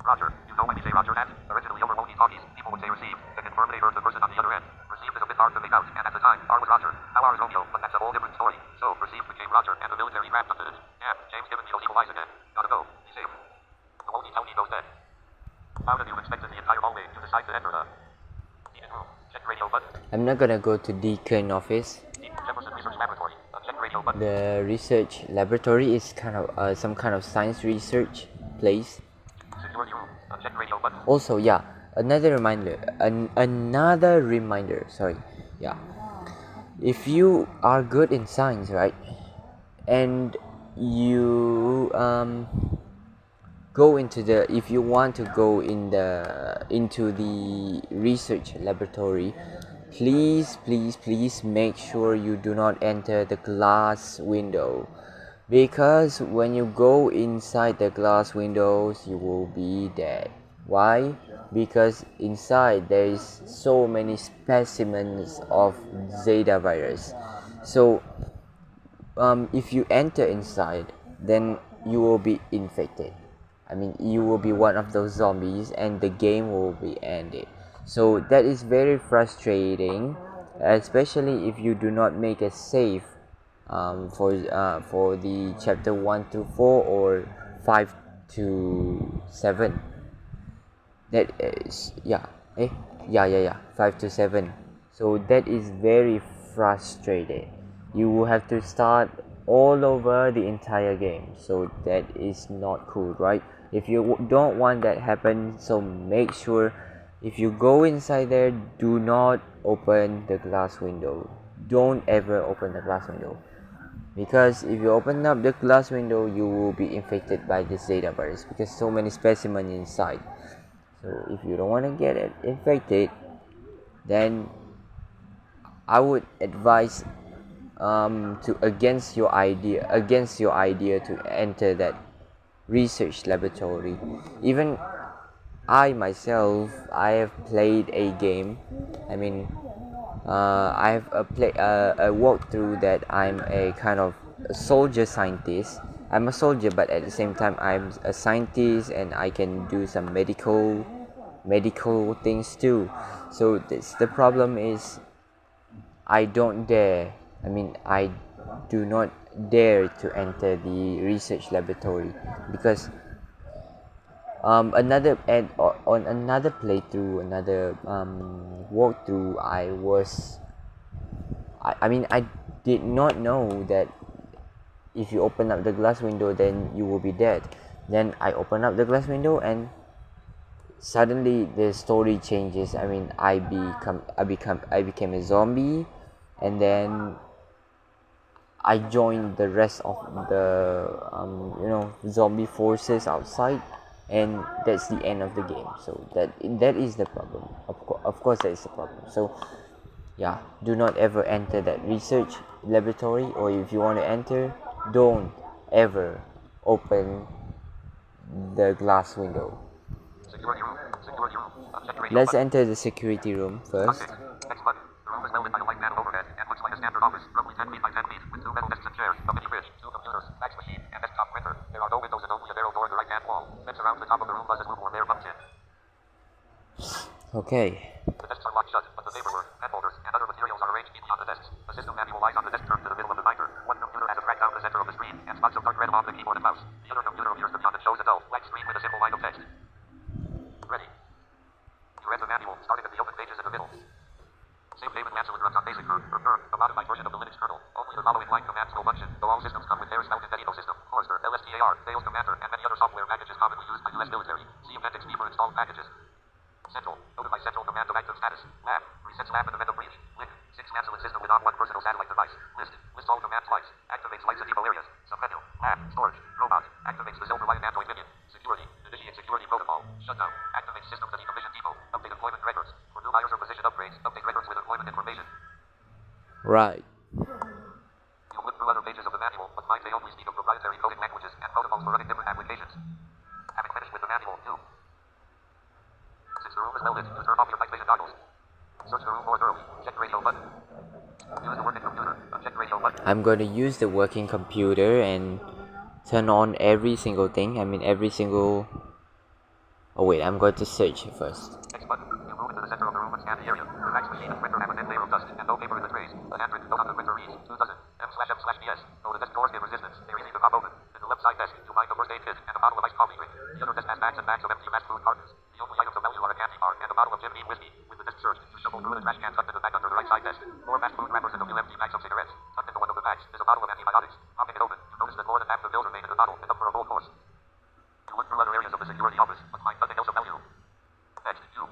Roger, you know when we say Roger that? Originally over walkie-talkies, people would say receive, to confirm they heard the person on the other end. Received is a bit hard to make out, and at the time, R was Roger, now R is Romeo, but that's a whole different story. So, received became Roger, and the military grabbed onto it. Yeah, James giving me those evil eyes again. Gotta go. Be safe. The walkie-talkie goes dead. How did you inspect the entire hallway to decide to enter the Deacon room? Check radio button. I'm not gonna go to Deacon office. Jefferson Research Laboratory. Check radio button. The research laboratory is kind of some kind of science research place. Security room. Check radio button. Also, yeah, another reminder. Sorry. Yeah. if you are good in science, right, and you go into the if you want to go into the research laboratory, please make sure you do not enter the glass window, because when you go inside the glass windows you will be dead. Why? Because inside there is so many specimens of Zeta virus. So if you enter inside, then you will be infected. I mean, you will be one of those zombies, and the game will be ended. So that is very frustrating, especially if you do not make a save for the chapter 1 to 4 or 5 to 7. That is yeah 5 to 7. So that is very frustrating. You will have to start all over the entire game, so that is not cool, right? If you don't want that happen, so make sure if you go inside there, do not open the glass window. Don't ever open the glass window, because if you open up the glass window you will be infected by this Zeta virus, because so many specimens inside. So if you don't want to get it infected, then I would advise to against your idea to enter that research laboratory. Even I myself, I have played a game. I mean, I have a walkthrough that I'm a kind of a soldier scientist. I'm a soldier, but at the same time, I'm a scientist, and I can do some medical things too. So this the problem is I don't dare. I mean, I do not dare to enter the research laboratory, because another and on another playthrough, another walkthrough, I mean, I did not know that if you open up the glass window then you will be dead. Then I open up the glass window, and suddenly the story changes. I mean, I became a zombie, and then I joined the rest of the zombie forces outside, and that's the end of the game. So that is the problem. Of course, that is the problem. So yeah, do not ever enter that research laboratory, or if you want to enter, don't ever open the glass window. Security room. Security room. Check radio Let's button. enter the security room first. Okay. Next button. The room is welded by a white panel overhead and looks like a standard office, roughly 10 feet by 10 feet, with 2 metal desks and chairs, a mini fridge, 2 computers, fax machine, and desktop printer. There are no windows and only a narrow door in the right-hand wall. Fence around the top of the room buzzes lukewarm air pumpkin. Okay. The desks are locked shut, but the paperwork, pen holders, and other materials are arranged neatly on the desks. A system manual lies on the desk turned to the middle of the binder. One computer has a track down the center of the screen, and spots of dark red along the keyboard and mouse. The other computer appears to be on the show's a dull, black screen with a simple line of text. Ready. You read the manual, starting at the open pages in the middle. Save David Mansell runs on basic a modified version of the Linux kernel. Only the following line commands will function, though all systems come with Harris Mountain Medieval System, Forester, LSTAR, Tails Commander, and many other software packages commonly used by U.S. military. See Appendix B for installed packages. Central. Notify Central Command of active status. Lab. Resets lab and event of breach. Link. 6 Mansell system with on one personal satellite device. List. List all command flights. Activates lights in depot areas. Submenu. Lab. Storage. Robot. Activates the Silver Light Android minion. Security. Initiate security protocol. Shutdown. Activates system to decommission depot. Update employment records. For new hires or position upgrades, update records with employment information. Right. You'll look through other pages of the manual, but find they only speak of proprietary coding languages and protocols for running different applications. Having finished with the manual, too. Since the room is welded, you turn off your night vision goggles. Search the room more thoroughly. Check radio button. Use the working computer. Check radio button. I'm going to use the working computer and turn on every single thing. I mean, every single. Oh wait, I'm going to search first. Next button. You move into the center of the room and scan the area. The fax machine and printer have a thin layer of dust and no paper in the trays. The handwritten note on the printer reads 2000 M/M/BS. Though the desk doors give resistance, they're easy to pop open. In the left side desk, you'll find a first aid kit and a bottle of iced coffee drink. The other desk has bags and bags of empty fast food cartons. The only items of value are a candy bar and a bottle of Jim Beam whiskey. With the desk searched, you shuffle through the trash cans tucked in the back under the right side desk. 4 fast food wrappers and a few empty bags of cigarettes. Tucked into one of the bags is a bottle of antibiotics. Popping it open, you notice that more than half the pills remain in the bottle, enough for a full course. You look through other areas of the security office, but find nothing else of value. Next, you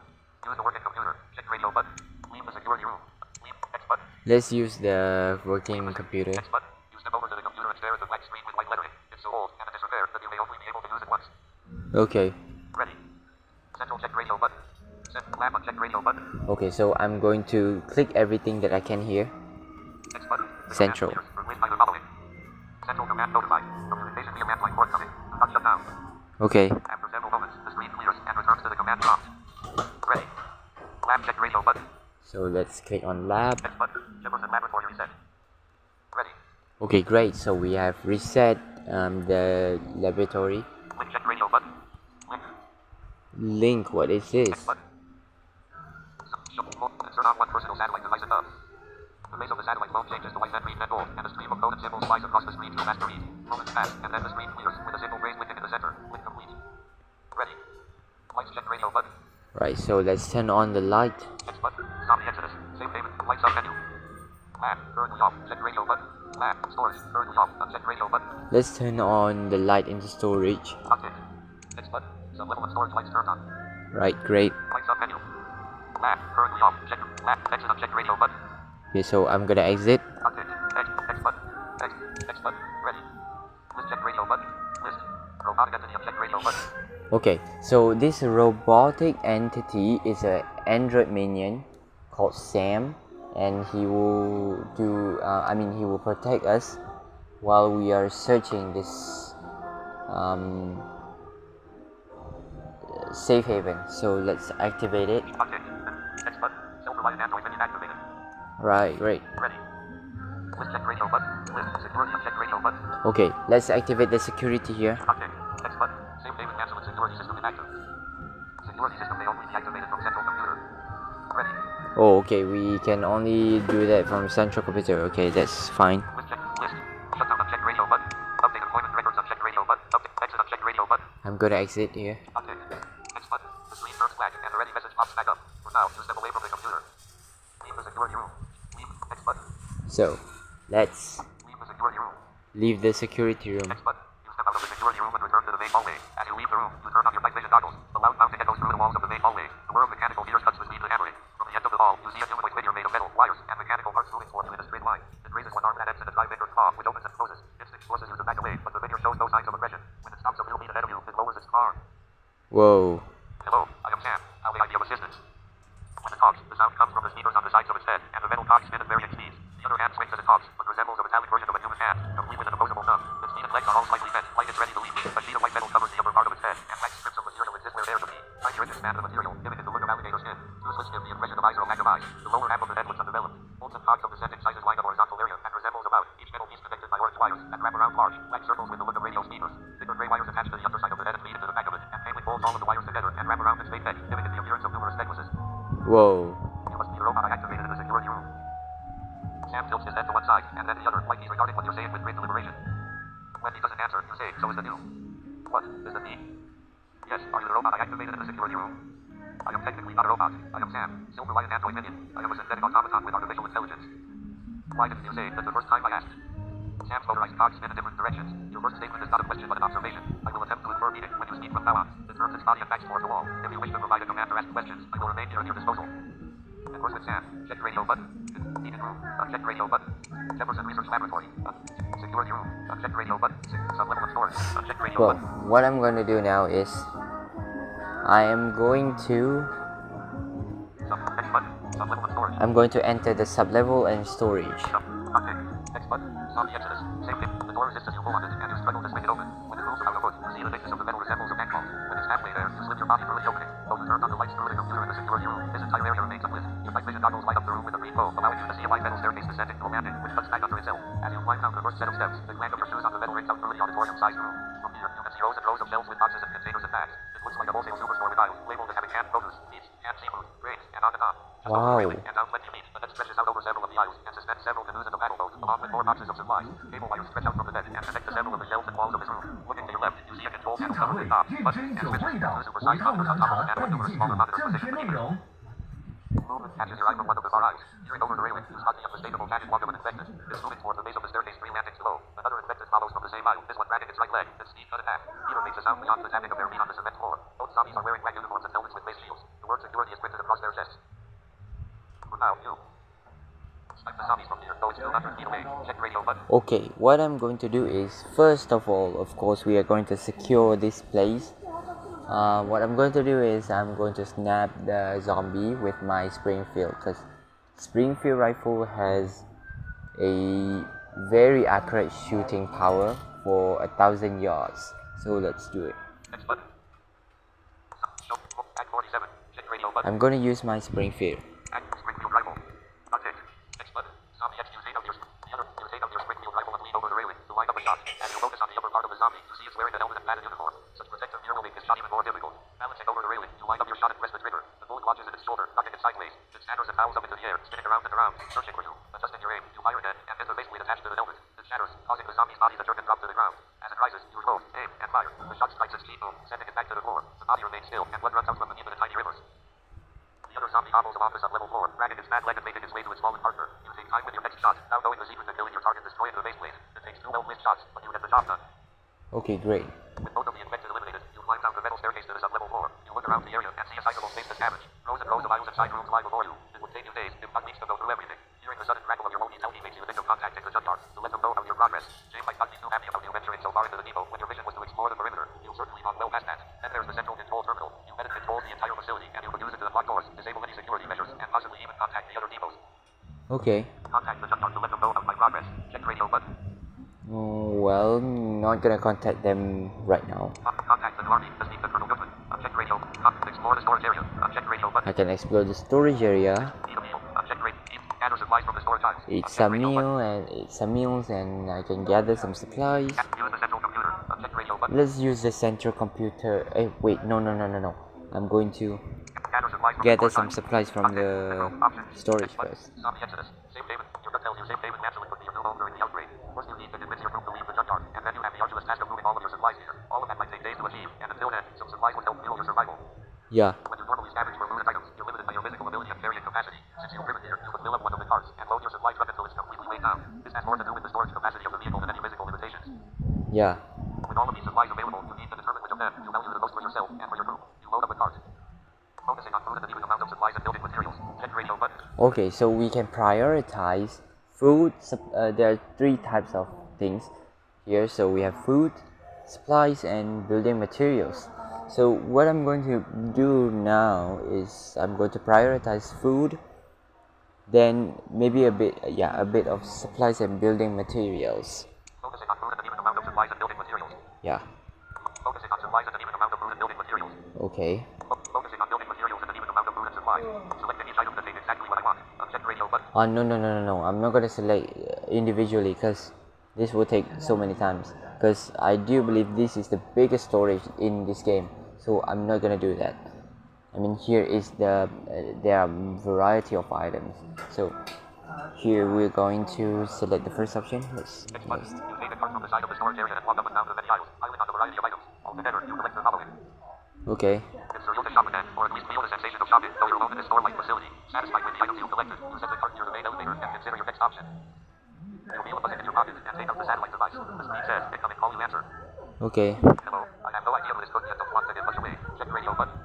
use the working computer. Check radio button. Leave the security room. Leave. Next button. Let's use the working computer. Next button. You step over to the computer and stare at the blank screen with white lettering. It's so old and in disrepair that you may only be able to use it once. Okay. Ready. Central check radio button. Set lab uncheck radio button. Okay, so I'm going to click everything that I can hear. Next button. The Central. command clears. Replace by the following. Central command notified. Communication via command line forthcoming. Do not shut down. Okay. After several moments, the screen clears and returns to the command prompt. Ready. Lab check radio button. So let's click on lab. Next button. Jefferson Laboratory reset. Ready. Okay, great. So we have reset the laboratory. Link check radio button. Link. Link, what is Next this? button. Turn on one personal satellite device above. The base of the satellite phone changes to white and green and gold, and a stream of coded symbols flies across the screen to master read. Moments pass, and then the screen clears with a simple raised link in the center. Link complete. Ready. Lights check radio button. Right, so let's turn on the light. Next button. Zombie Exodus. Safe haven. Lights up menu. Lab. Currently off. Check radio button. Lab. Storage. Currently off. Uncheck radio button. Let's turn on the light into storage. Uncheck. Next button. Some level of storage lights turned on. Right, great. Lights up menu. Lab. Currently off. Check. Lab. Exit uncheck radio button. Okay, so I'm gonna exit. Uncheck. Next button. Next button. Ready. List check radio button. List. Robotic entity uncheck radio button. Okay, so this robotic entity is an android minion called Sam, and he will he will protect us while we are searching this safe haven. So let's activate it. Uncheck. Next button. Silver light android minion activated. Right, great. Ready. List check radio button. List security uncheck radio button. Okay, let's activate the security here. Uncheck. Next button. Safe haven cancel and security system inactive. Security system may only be activated from central computer. Ready. Oh, okay, we can only do that from central computer. Okay, that's fine. List check. List. Shutdown uncheck radio button. Update employment records uncheck radio button. Update exit uncheck radio button. I'm gonna exit here. Uncheck. Next button. The screen turns black and a ready message pops back up. For now, you step away from the computer. Leave the security room. Leave. Next button. So, let's Leave the security room. leave the security room. Next button. You step out of the security room and return to the main hallway. As you leave the room, you turn on your night vision goggles. The loud pounding echoes through the walls of the main hallway. The whir of mechanical gears cuts the speed to hammering. From the end of the hall, you see a humanoid figure made of metal, wires, and mechanical parts moving toward you in a straight line. It raises one arm and ends in a tri-fingered claw, which opens and closes. Instinct forces you to back away, but the figure shows no signs of aggression. When it stops a little feet ahead of you, it lowers its arm. Whoa. Hello, I am Sam. How may I be of assistance? When it talks, the sound comes from the speakers on the sides of its head, and the metal cogs spin at varying speeds. The other hand swings as it talks, but resembles a metallic version of a human hand, complete with an opposable thumb. Its feet and legs are all slightly bent, like it's ready to leap. A sheet of white metal covers the upper part of its head, and black strips of material exist where there should be. Tiny ridges span the material, giving it the look of alligator skin. Useless give the impression of eyes or lack of eyes. The lower half of the head looks undeveloped. Bolts and cogs of descending sizes line a horizontal area, and resembles a bout. Each metal piece connected by orange wires, and wrap around large, black circles with the look of radio speakers. Thicker gray wires attached to the underside of the head and lead into the back of it, and Hamlin bolts all of the wires together, and wrap around its main neck, giving it the appearance of numerous necklaces. Whoa. You must be the robot I activated in the security room. Sam tilts his head to one side, and then the other, like he's regarding what you're saying with great deliberation. When he doesn't answer, you say, so is the new. What is the me? Yes, are you the robot I activated in the security room? I am technically not a robot. I am Sam, Silver Lion Android Minion. I am a synthetic automaton with artificial intelligence. Why didn't you say that the first time I asked? Sam's motorized cogs spin in different directions. Your first statement is not a question but an observation. I will attempt to infer meaning when you speak from now on. It turns its body and backs towards the wall. If you wish to provide a command or ask questions, I will remain here at your disposal. Converse with Sam. Check radio button. Meeting room. Check radio button. Jefferson Research Laboratory. Security room. Check radio button. Some level of storage. Check radio Well, button. what I'm going to do now is I am going to Next button. Some level of storage. I'm going to enter the sublevel and storage. Uncheck. Next button. Zombie Exodus. Same thing. The door resists as you pull on it, and you struggle to swing it open. When it moves about a foot, you see the thickness of the metal resembles a paintball. When it's halfway there, you slip your body through the opening. Though you turn on the lights through the computer in the security room, this entire area remains unlit. Your night vision goggles light up the room with a green glow, allowing you to see a white metal staircase descending to a landing, which cuts back under itself. As you climb down the first set of steps, the clank of your shoes on the metal rings out through the auditorium-sized room. From here, you can see rows and rows of shelves with boxes and containers and bags. It looks like a wholesale superstore with aisles labeled as having canned produce, meats, canned seafood, grains, and on and on. Just over the railing, and down plenty of meat, the net stretches out over several of the aisles, and suspends several canoes in the paddle boat, along with more boxes of supplies. Cable wires stretch out from the net, and connect to several of the shelves and walls of this room. Looking to your left, you see a control panel covered with knobs, buttons, and switches. Two supersized monitors on top of the panel with numerous smaller monitors positioned between them. Movement catches your eye from one of the bar eyes. Peering over the railing, you spot the unmistakable padded walk of an infected. It's moving towards the base of the staircase 3 landings below. Another infected follows from the same aisle, this one dragging its right leg, its feet cut in half. Neither makes a sound beyond the tapping of their feet on the cement floor. Both zombies are wearing black uniforms and helmets with face shields. The word security is printed across their chests. For now, you snipe the zombie Go 200 feet away. Check radio button. Okay, what I'm going to do is, first of all, of course, we are going to secure this place. What I'm going to do is I'm going to snap the zombie with my Springfield, because Springfield rifle has a very accurate shooting power for 1,000 yards. So let's do it. Next button. Show. Act 47. Check radio button. I'm going to use my Springfield. Act Springfield rifle. Contact. Next button. Zombie X. Use 8 of your Springfield rifle and lean over the railing to line up a shot. And you'll focus on the upper part of the zombie to see it's wearing a helmet and padded uniform. Such protective gear will make this shot even more difficult. Balancing over the railing, you line up your shot and press the trigger. The bullet lodges in its shoulder, knocking it sideways. It scatters and fouls up into the air, spinning around and around, searching for you. Adjusting your aim, you fire again, and hit the base plate attached to the helmet. It shatters, causing the zombie's body to jerk and drop to the ground. As it rises, you reload, aim, and fire. The shot strikes its cheekbone, sending it back to the floor. The body remains still, and blood runs out from beneath in tiny rivers. The other zombie hobbles along this on level 4, dragging its fat leg and making its way to its fallen partner. You take time with your next shot, now knowing the secret to killing your target, destroying the base plate. It takes 2 well-placed shots, but you get the job done. Okay, great. With both of the infected eliminated, you climb down the metal staircase to the sub-level 4. You look around the area and see a sizable space to scavenge. Rows and rows of aisles and side rooms lie before you. It would take you days, if not weeks, to go through everything. Hearing the sudden crackle of your walkie-talkie makes you think of contacting the junkyard to let them know of your progress. James might not be too happy about you venturing so far into the depot when your mission was to explore the perimeter. You've certainly gone well past that. Then there's the central control terminal. You head and control the entire facility, and you can use it to unlock doors, disable any security measures, and possibly even contact the other depots. Okay. Contact the junkyard to let them know of my progress. Check radio button. Well, not gonna contact them right now. Contact the army to speak to Colonel Goodman. Check radio. Explore the storage area. Check radio button. I can explore the storage area, Eat a meal. Check radio. Gather supplies from the storage hives. eat some meals, and I can gather some supplies. Use the central computer. Check radio button. Let's use the central computer. Wait, no. I'm going to Gather supplies from gather the some storage supplies from the Options. storage Next button. first. Zombie Exodus. Save David. Your gut tells you save David naturally would be your new home during the outbreak. First you need to convince your group to leave the junkyard, and then you have the arduous task of moving all of your supplies here. All of that might take days to achieve, and until then, some supplies would help fuel your survival. Yeah. When you normally scavenge for food and items, you're limited by your physical ability and carrying capacity. Since you've driven here, you can fill up one of the carts and load your supply truck until it's completely weighed down. This has more to do with the storage capacity of the vehicle than any physical limitations. Yeah. With all of these supplies available, you need to determine which of them you value the most for yourself and for your group. You load up the cart. Focusing on food and the even amount of supplies and building materials. Check radio button. Okay, so we can prioritize food. There are 3 types of things here. So we have food, supplies, and building materials. So what I'm going to do now is I'm going to prioritize food, then maybe a bit of supplies and building materials. Focusing on food and an even amount of supplies and building materials. Yeah. Focusing on supplies and an even amount of food and building materials. Okay. Focusing on building materials and an even amount of food and supplies. Selecting each item to take exactly what I want. Check radio button. No. I'm not gonna select individually because this will take so many times. Because I do believe this is the biggest storage in this game, so I'm not gonna do that. I mean, here is there are variety of items. So here we're going to select the first option. Let's Next button. You take the cart from the side of the storage area and walk up and down the many aisles, piling on the variety of items. Altogether, you collect the following. Okay. It's surreal to shop again, or at least feel the sensation of shopping, though you're alone in this store-like facility. Satisfied with the items you collected, you set the cart near the main elevator and consider your next option. You feel a buzz in your pocket and take out the satellite device. The screen says, incoming call, you answer. Okay. Hello, I have no idea who this could be and don't want to get much away. Check radio button.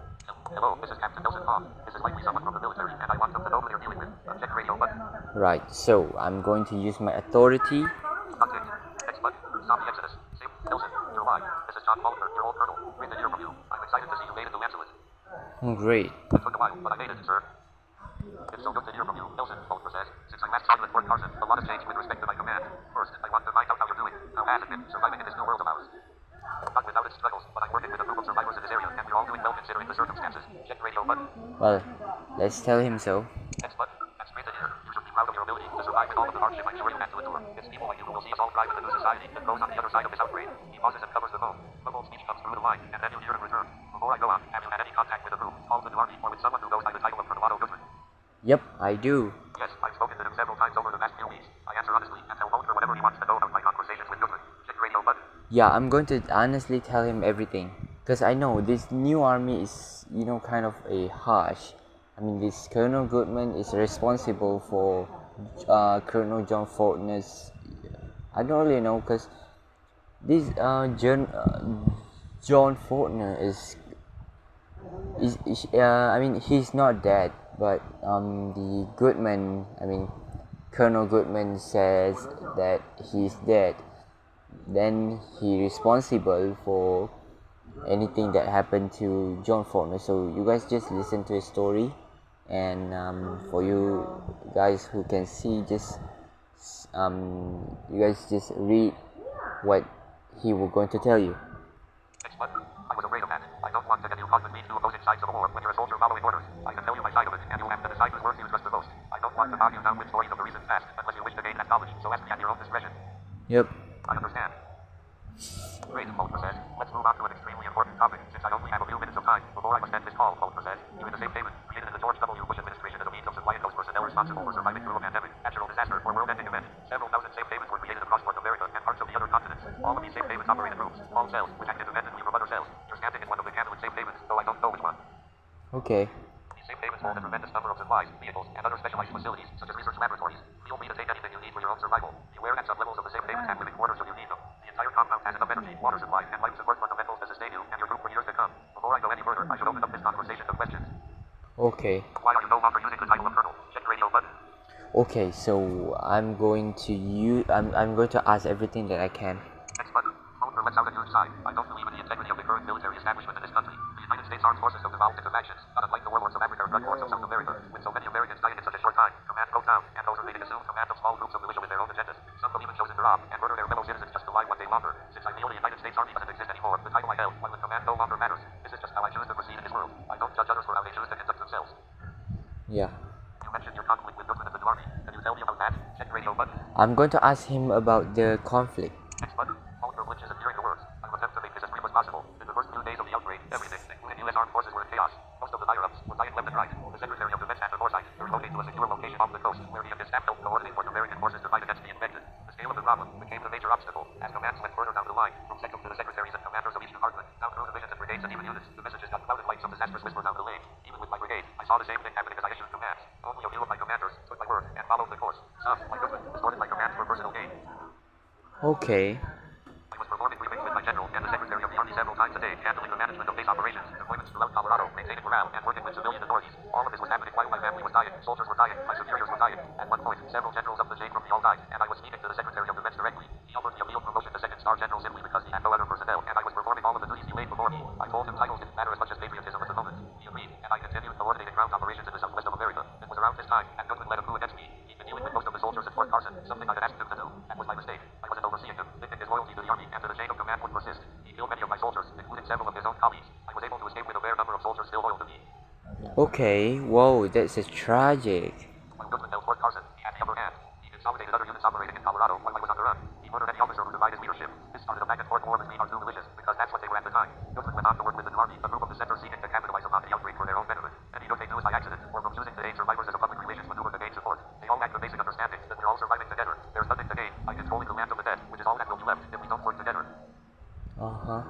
Hello, this is Captain Nelson Hall. This is likely someone from the military, and I want them to know who they're dealing with. Check radio button. Right. So I'm going to use my authority. Contact. Next button. Zombie Exodus. Save Nelson. You're alive. This is John Palmer, your old colonel. Great to hear from you. I'm excited to see you made it to Angeles. Great. It took a while, but I made it, sir. It's so good to hear from you, Nelson, Palmer says. Since I last saw you at Fort Carson, a lot has changed with respect to my command. First, I want to find out how you're doing. How has it been surviving in this new world of ours? Not without its struggles, but I'm working with a group of survivors in this area, and we're all doing well considering the circumstances. Check radio button. Well, let's tell him so. Next button. That's great to hear. You should be proud of your ability to survive with all of the hardship I'm sure you had to endure. It's people like you who will see us all thrive in the new society that grows on the other side of this outbreak. He pauses and covers the phone. Muffled speech comes through the line, and then you hear him return. Before I go on, have you had any contact with the group, all the new army, or with someone who goes by the title of Colonel Otto Goodman? Yep, I do. Yes, I've spoken to him several times over the past few weeks. I answer honestly and tell Walter whatever he wants to know about my conversations with Goodman. Check radio button. Yeah, I'm going to honestly tell him everything. Because I know this new army is, kind of a harsh. I mean, this Colonel Goodman is responsible for Colonel John Faulkner's. I don't really know because this John Faulkner is I mean, he's not dead, but the Goodman, I mean, Colonel Goodman says that he's dead, then he responsible for anything that happened to John Faulkner. So you guys just listen to his story, and for you guys who can see, just you guys just read what he was going to tell you. Next button. I was afraid of that. I don't want to get you caught between two opposing sides of a war when you're a soldier following orders. I can tell you my side of it, and you have to decide whose words you trust the most. I don't want to bog you down with stories of the recent past unless you wish to gain that knowledge, so ask me at your own discretion. Yep. I understand. Great, Mulder says. Let's move on to an extremely important topic, since I only have a few minutes of time before I must end this call, Mulder says. You in the safe haven, created in the George W. Bush administration as a means of supplying those personnel responsible for surviving through a pandemic, natural disaster, or world-ending event. Several thousand safe havens were created across North America and parts of the other continents. All of these safe havens operate in groups, small cells, which act independently from other cells. You're standing in one of the Candlewood safe havens, though I don't know which one. Okay. These safe havens hold a tremendous number of supplies, vehicles, and other specialized facilities, such as research laboratories. Feel free to take anything you need for your own survival. Beware that some levels of the safe havens have living quarters should you need them. The entire compound has enough energy, water supply, and life support fundamentals to sustain you and your group for years to come. Before I go any further, I should open up this conversation to questions. Okay. Why are you no longer using the title of Colonel? Check radio button. Okay, so I'm going to ask everything that I can. Next button. Mulder lets out a huge sigh. I don't believe in the integrity of the current military establishment in this country. The United States Armed Forces have devolved into factions, not unlike the warlords of Africa or drug lords of South America. With so many Americans dying in such a short time, command broke down, and those remaining assumed command of small groups of militia with their own agendas. Some have even chosen to rob and murder their fellow citizens just to lie one day longer. Since I feel the United States Army doesn't exist anymore, the title I held, one with command, no longer matters. This is just how I choose to proceed in this world. I don't judge others for how they choose to conduct themselves. Yeah. You mentioned your conflict with Goodman and the New Army. Can you tell me about that? Check radio button. I'm going to ask him about the conflict. Next button. Mulder blinches and hearing the words. I will attempt to make this as brief as possible. In the first few days of the outbreak, everything, including U.S. armed forces, were in chaos. Most of the higher-ups were dying left and right. The Secretary of Defense had the foresight to relocate to a secure location off the coast, where he and his staff helped coordinate for American forces to fight against the infected. The scale of the problem became the major obstacle, as commands went further down the line, from second to the secretaries and commanders of each department, down through divisions and brigades and even units. The messages got clouded like some disastrous whisper down the lane. Even with my brigade, I saw the same thing happening as I issued commands. Only a few of my commanders took my word and followed the course. Some, like Goodman, distorted my commands for personal gain. Okay. I was performing briefings with my general and the Secretary of the Army several times a day, handling the management of base operations, deployments throughout Colorado, maintaining morale, and working with civilian authorities. All of this was happening while my family was dying, soldiers were dying, my superiors were dying. At one point, several generals up the chain from me all died, and I was speaking to the Secretary of Defense directly. He offered me a field promotion to second star general simply because he had no other personnel, and I was performing all of the duties he laid before me. I told him titles didn't matter as much as patriotism at the moment. He agreed, and I continued coordinating ground operations in the southwest of America. It was around this time, and Goodman led a coup against me. He'd been dealing with most of the soldiers at Fort Carson, something I had asked him to do. That was my mistake. I wasn't overseeing him, thinking his loyalty to the Army and to the chain of command would persist. He killed many of my soldiers, including several of his own colleagues. I was able to escape with a fair number of soldiers still loyal to me. Okay. Whoa, that's a tragic. When Goodman held Fort Carson, he had the upper hand. He consolidated other units operating in Colorado while I was on the run. He murdered any officer who defied his leadership. This started a back-and-forth war between our two militias, because that's what they were at the time. Goodman went on to work with the New Army, a group of dissenters seeking to capitalize upon the outbreak for their own benefit. And either they knew by accident, or from choosing to aid survivors as a public relations maneuver to gain support. They all lacked the basic understanding that we're all surviving together. There's nothing to gain by controlling the land of the dead, which is all that will be left if we don't work together. Uh-huh.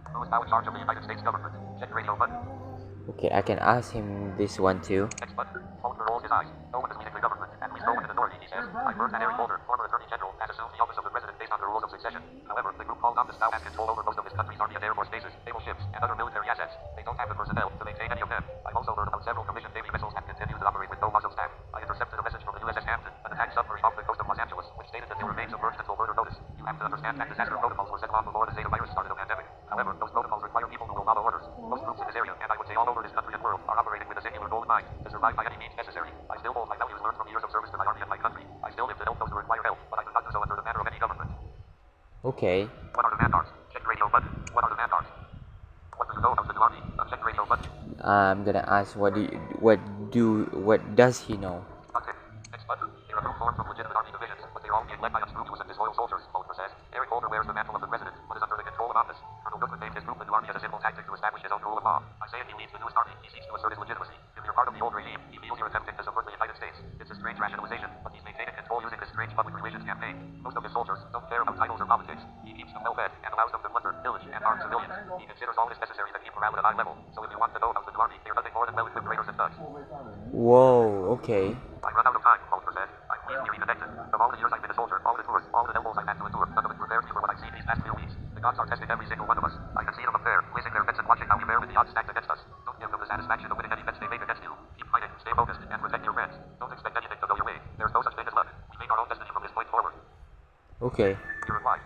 Who is now in charge of the United States government? Check radio button. Okay, I can ask him this one too. Next button. Mulder rolls his eyes. No one is leading the government, at least no one in authority, he says. I heard that Eric Holder, former Attorney General, has assumed the office of the President based on the rules of succession. However, the group called Office now has control over most of this country's Army and Air Force bases, naval ships, and other military assets. They don't have the personnel to maintain any of them. I've also heard about several commissioned Navy vessels that continue to operate with no muzzle staff. I intercepted a message from the USS Hampton, an attack submarine off the coast of Los Angeles, which stated that they remain submerged until further notice. You have to understand that disaster protocols were set long before the Zeta virus started a pandemic. However, those protocols require people who will follow orders. Most groups in this area, and I would say all over this country and world, are operating with a singular goal in mind, to survive by any means necessary. I still hold my values learned from years of service to my Army and my country. I still live to help those who require help, but I do not do so under the banner of any government. Okay. What are the vanguards? Check radio button. What are the vanguards? What do you know about the New Army? Check radio button. I'm gonna ask what does he know? Okay. Next button. They're a group formed from legitimate Army divisions, but they're all being led by unscrupulous and disloyal soldiers, Mulder says. Eric Holder wears the mantle of the President, but is under the control of office. Colonel Goodman named his group the New Army as a simple tactic to establish his own rule of law. I say if he leads the newest army, he seeks to assert his legitimacy. If you're part of the old regime, he feels you're attempting to subvert the United States. It's a strange rationalization, but he's maintaining control using this strange public relations campaign. Most of his soldiers don't care about titles or politics. He keeps them well-fed and allows them to plunder, pillage, and harm civilians. He considers all this necessary to keep morale at a high level. So if you want to know about the New Army, they're nothing more than well-equipped raiders and thugs. Whoa, okay. I've run out of time, Mulder said. I'm easily connected. Of all the years I've been a soldier, all the tours, all the devils I've had to endure, none of it prepares me for what I've seen these past few weeks. The gods are testing every single one of us. I can see them up there, placing their bets and watching how we fare with the odds stacked against us. Don't give them the satisfaction of winning any bets they make against you. Keep fighting, stay focused, and protect your friends. Don't expect anything to go your way. There's no such thing as luck. We make Okay. You reply.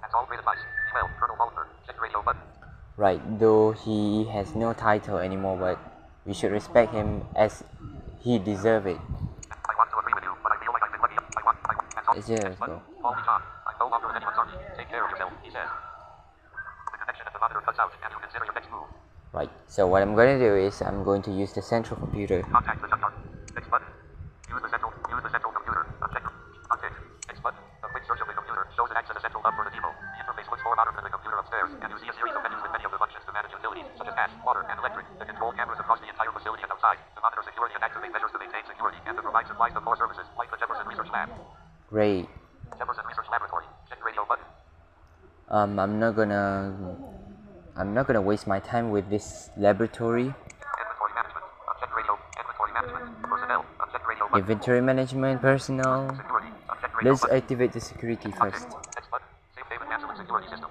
That's all great advice. Email, Colonel Oliver. Check radio button. Right, though he has no title anymore, but we should respect him as he deserves it. I want to agree with you, but I feel like I've been lucky. That's all. Let's just Text go. button. Paul John. I'm no longer in anyone's army. Take care of yourself, he says. The connection at the monitor cuts out, and you consider your next move. Right, so what I'm going to do is I'm going to use the central computer. Contact the junkyard. Text button. Use the central computer. Uncheck. Untick. Text button. A quick search of the computer shows it acts as a central hub for the depot. The interface looks more modern than the computer upstairs, and you see a series of menus with many of the functions to manage utilities, such as gas, water, and electric. The control cameras across the entire facility and outside. To monitor security and activate measures to maintain security, and to provide supplies to core services, like the Jefferson Research Lab. Great. Jefferson Research Laboratory. Check radio button. I'm not gonna waste my time with this laboratory. Inventory management. Uncheck radio. Inventory management. Personnel. Uncheck radio button. Inventory management, personnel. Security. Uncheck radio Let's button. activate the security first. Text button. Safe haven management security system.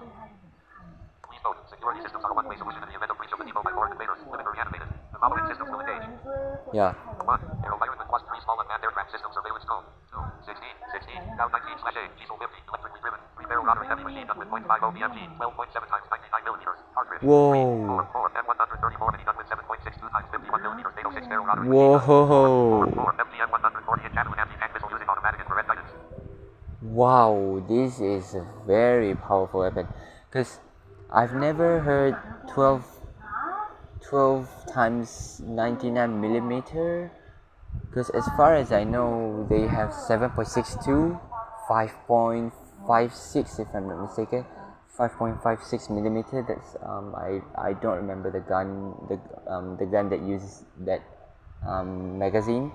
Please note, security systems are a one-way solution in the event of breach of the depot by foreign invaders, limited or reanimated. The following systems will engage. Yeah. 1. Aerovironment plus 3 small unmanned aircraft system surveillance cone. 2. 16, down 19/A, diesel 50, electrically driven, 3-barrel rotary heavy machine gun with .50 BMG, 12.7 times 99 millimeters, cartridge. Whoa. 4. M134 minigun with 7.62 times 51 millimeters, 806-barrel rotary Whoa. 4. MTM-140 hit javelin anti-tank missile using automatic infrared guidance. Wow, this is a very powerful weapon. Because I've never heard 12 times 99 millimeter. Because as far as I know, they have 7.62, 5.56 if I'm not mistaken, 5.56 millimeter. That's I don't remember the gun that uses that magazine.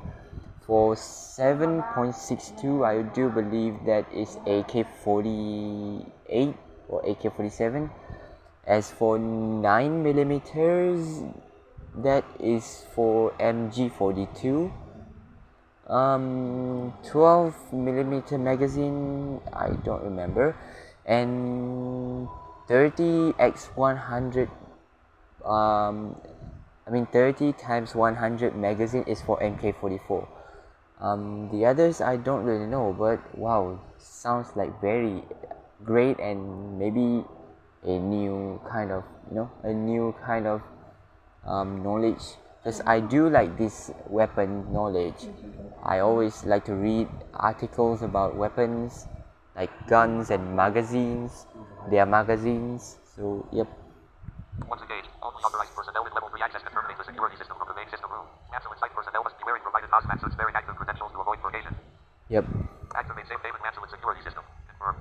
For 7.62, I do believe that is AK-48 or AK-47. As for 9 millimeters, that is for MG42. 12 millimeter magazine, I don't remember, and 30x100 30 times 100 magazine is for MK44. The others I don't really know, but wow, sounds like very great and maybe a new kind of knowledge, because I do like this weapon knowledge. I always like to read articles about weapons like guns and magazines, their magazines. So yep. Once engaged, only authorized personnel with level 3 access can terminate the security system from the main system room. Mantle and site personnel must be wearing provided hazmat suits bearing active credentials to avoid purgation. Yep. Activate safe haven mantle and security system. Confirm.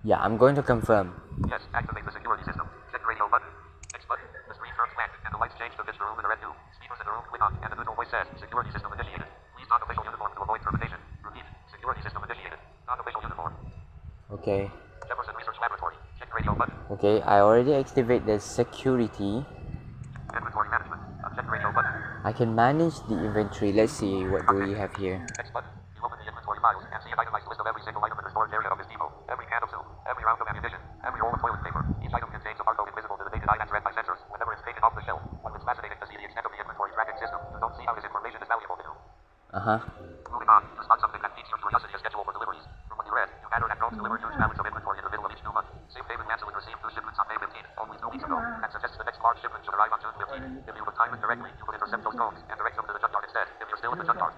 Yeah, I'm going to confirm. Yes, activate the security system. Check radio button. Next button. The screen turns black and the lights change to pitch the room in a red tube. Speakers in the room click on and the neutral voice says, security system initiated. Please don official uniform to avoid termination. Repeat. Security system initiated. Non official uniform. Okay. Jefferson Research Laboratory. Check radio button. Okay, I already activate the security. Inventory management. Check radio button. I can manage the inventory. Let's see what do we have here. Next button. You open the inventory files and see an itemized list of every single item in the storage area of this depot. Every can of soup, every round of ammunition, every roll of toilet paper. Each item contains a barcode invisible to the naked eye that's read by sensors whenever it's taken off the shelf. While it's fascinating to see the extent of the inventory tracking system, you don't see how this information is valuable to you. Moving on, you spot something that piques your curiosity: a schedule for deliveries. From what you read, you gather that drones deliver huge pallets of inventory in the middle of each new month. Safe haven mantle received 2 shipments on May 15th, only 2 weeks ago. That suggests the next large shipment should arrive on June 15th. If you would time it correctly, you could intercept those drones and direct them to the junkyard instead, if you're still in the junkyard.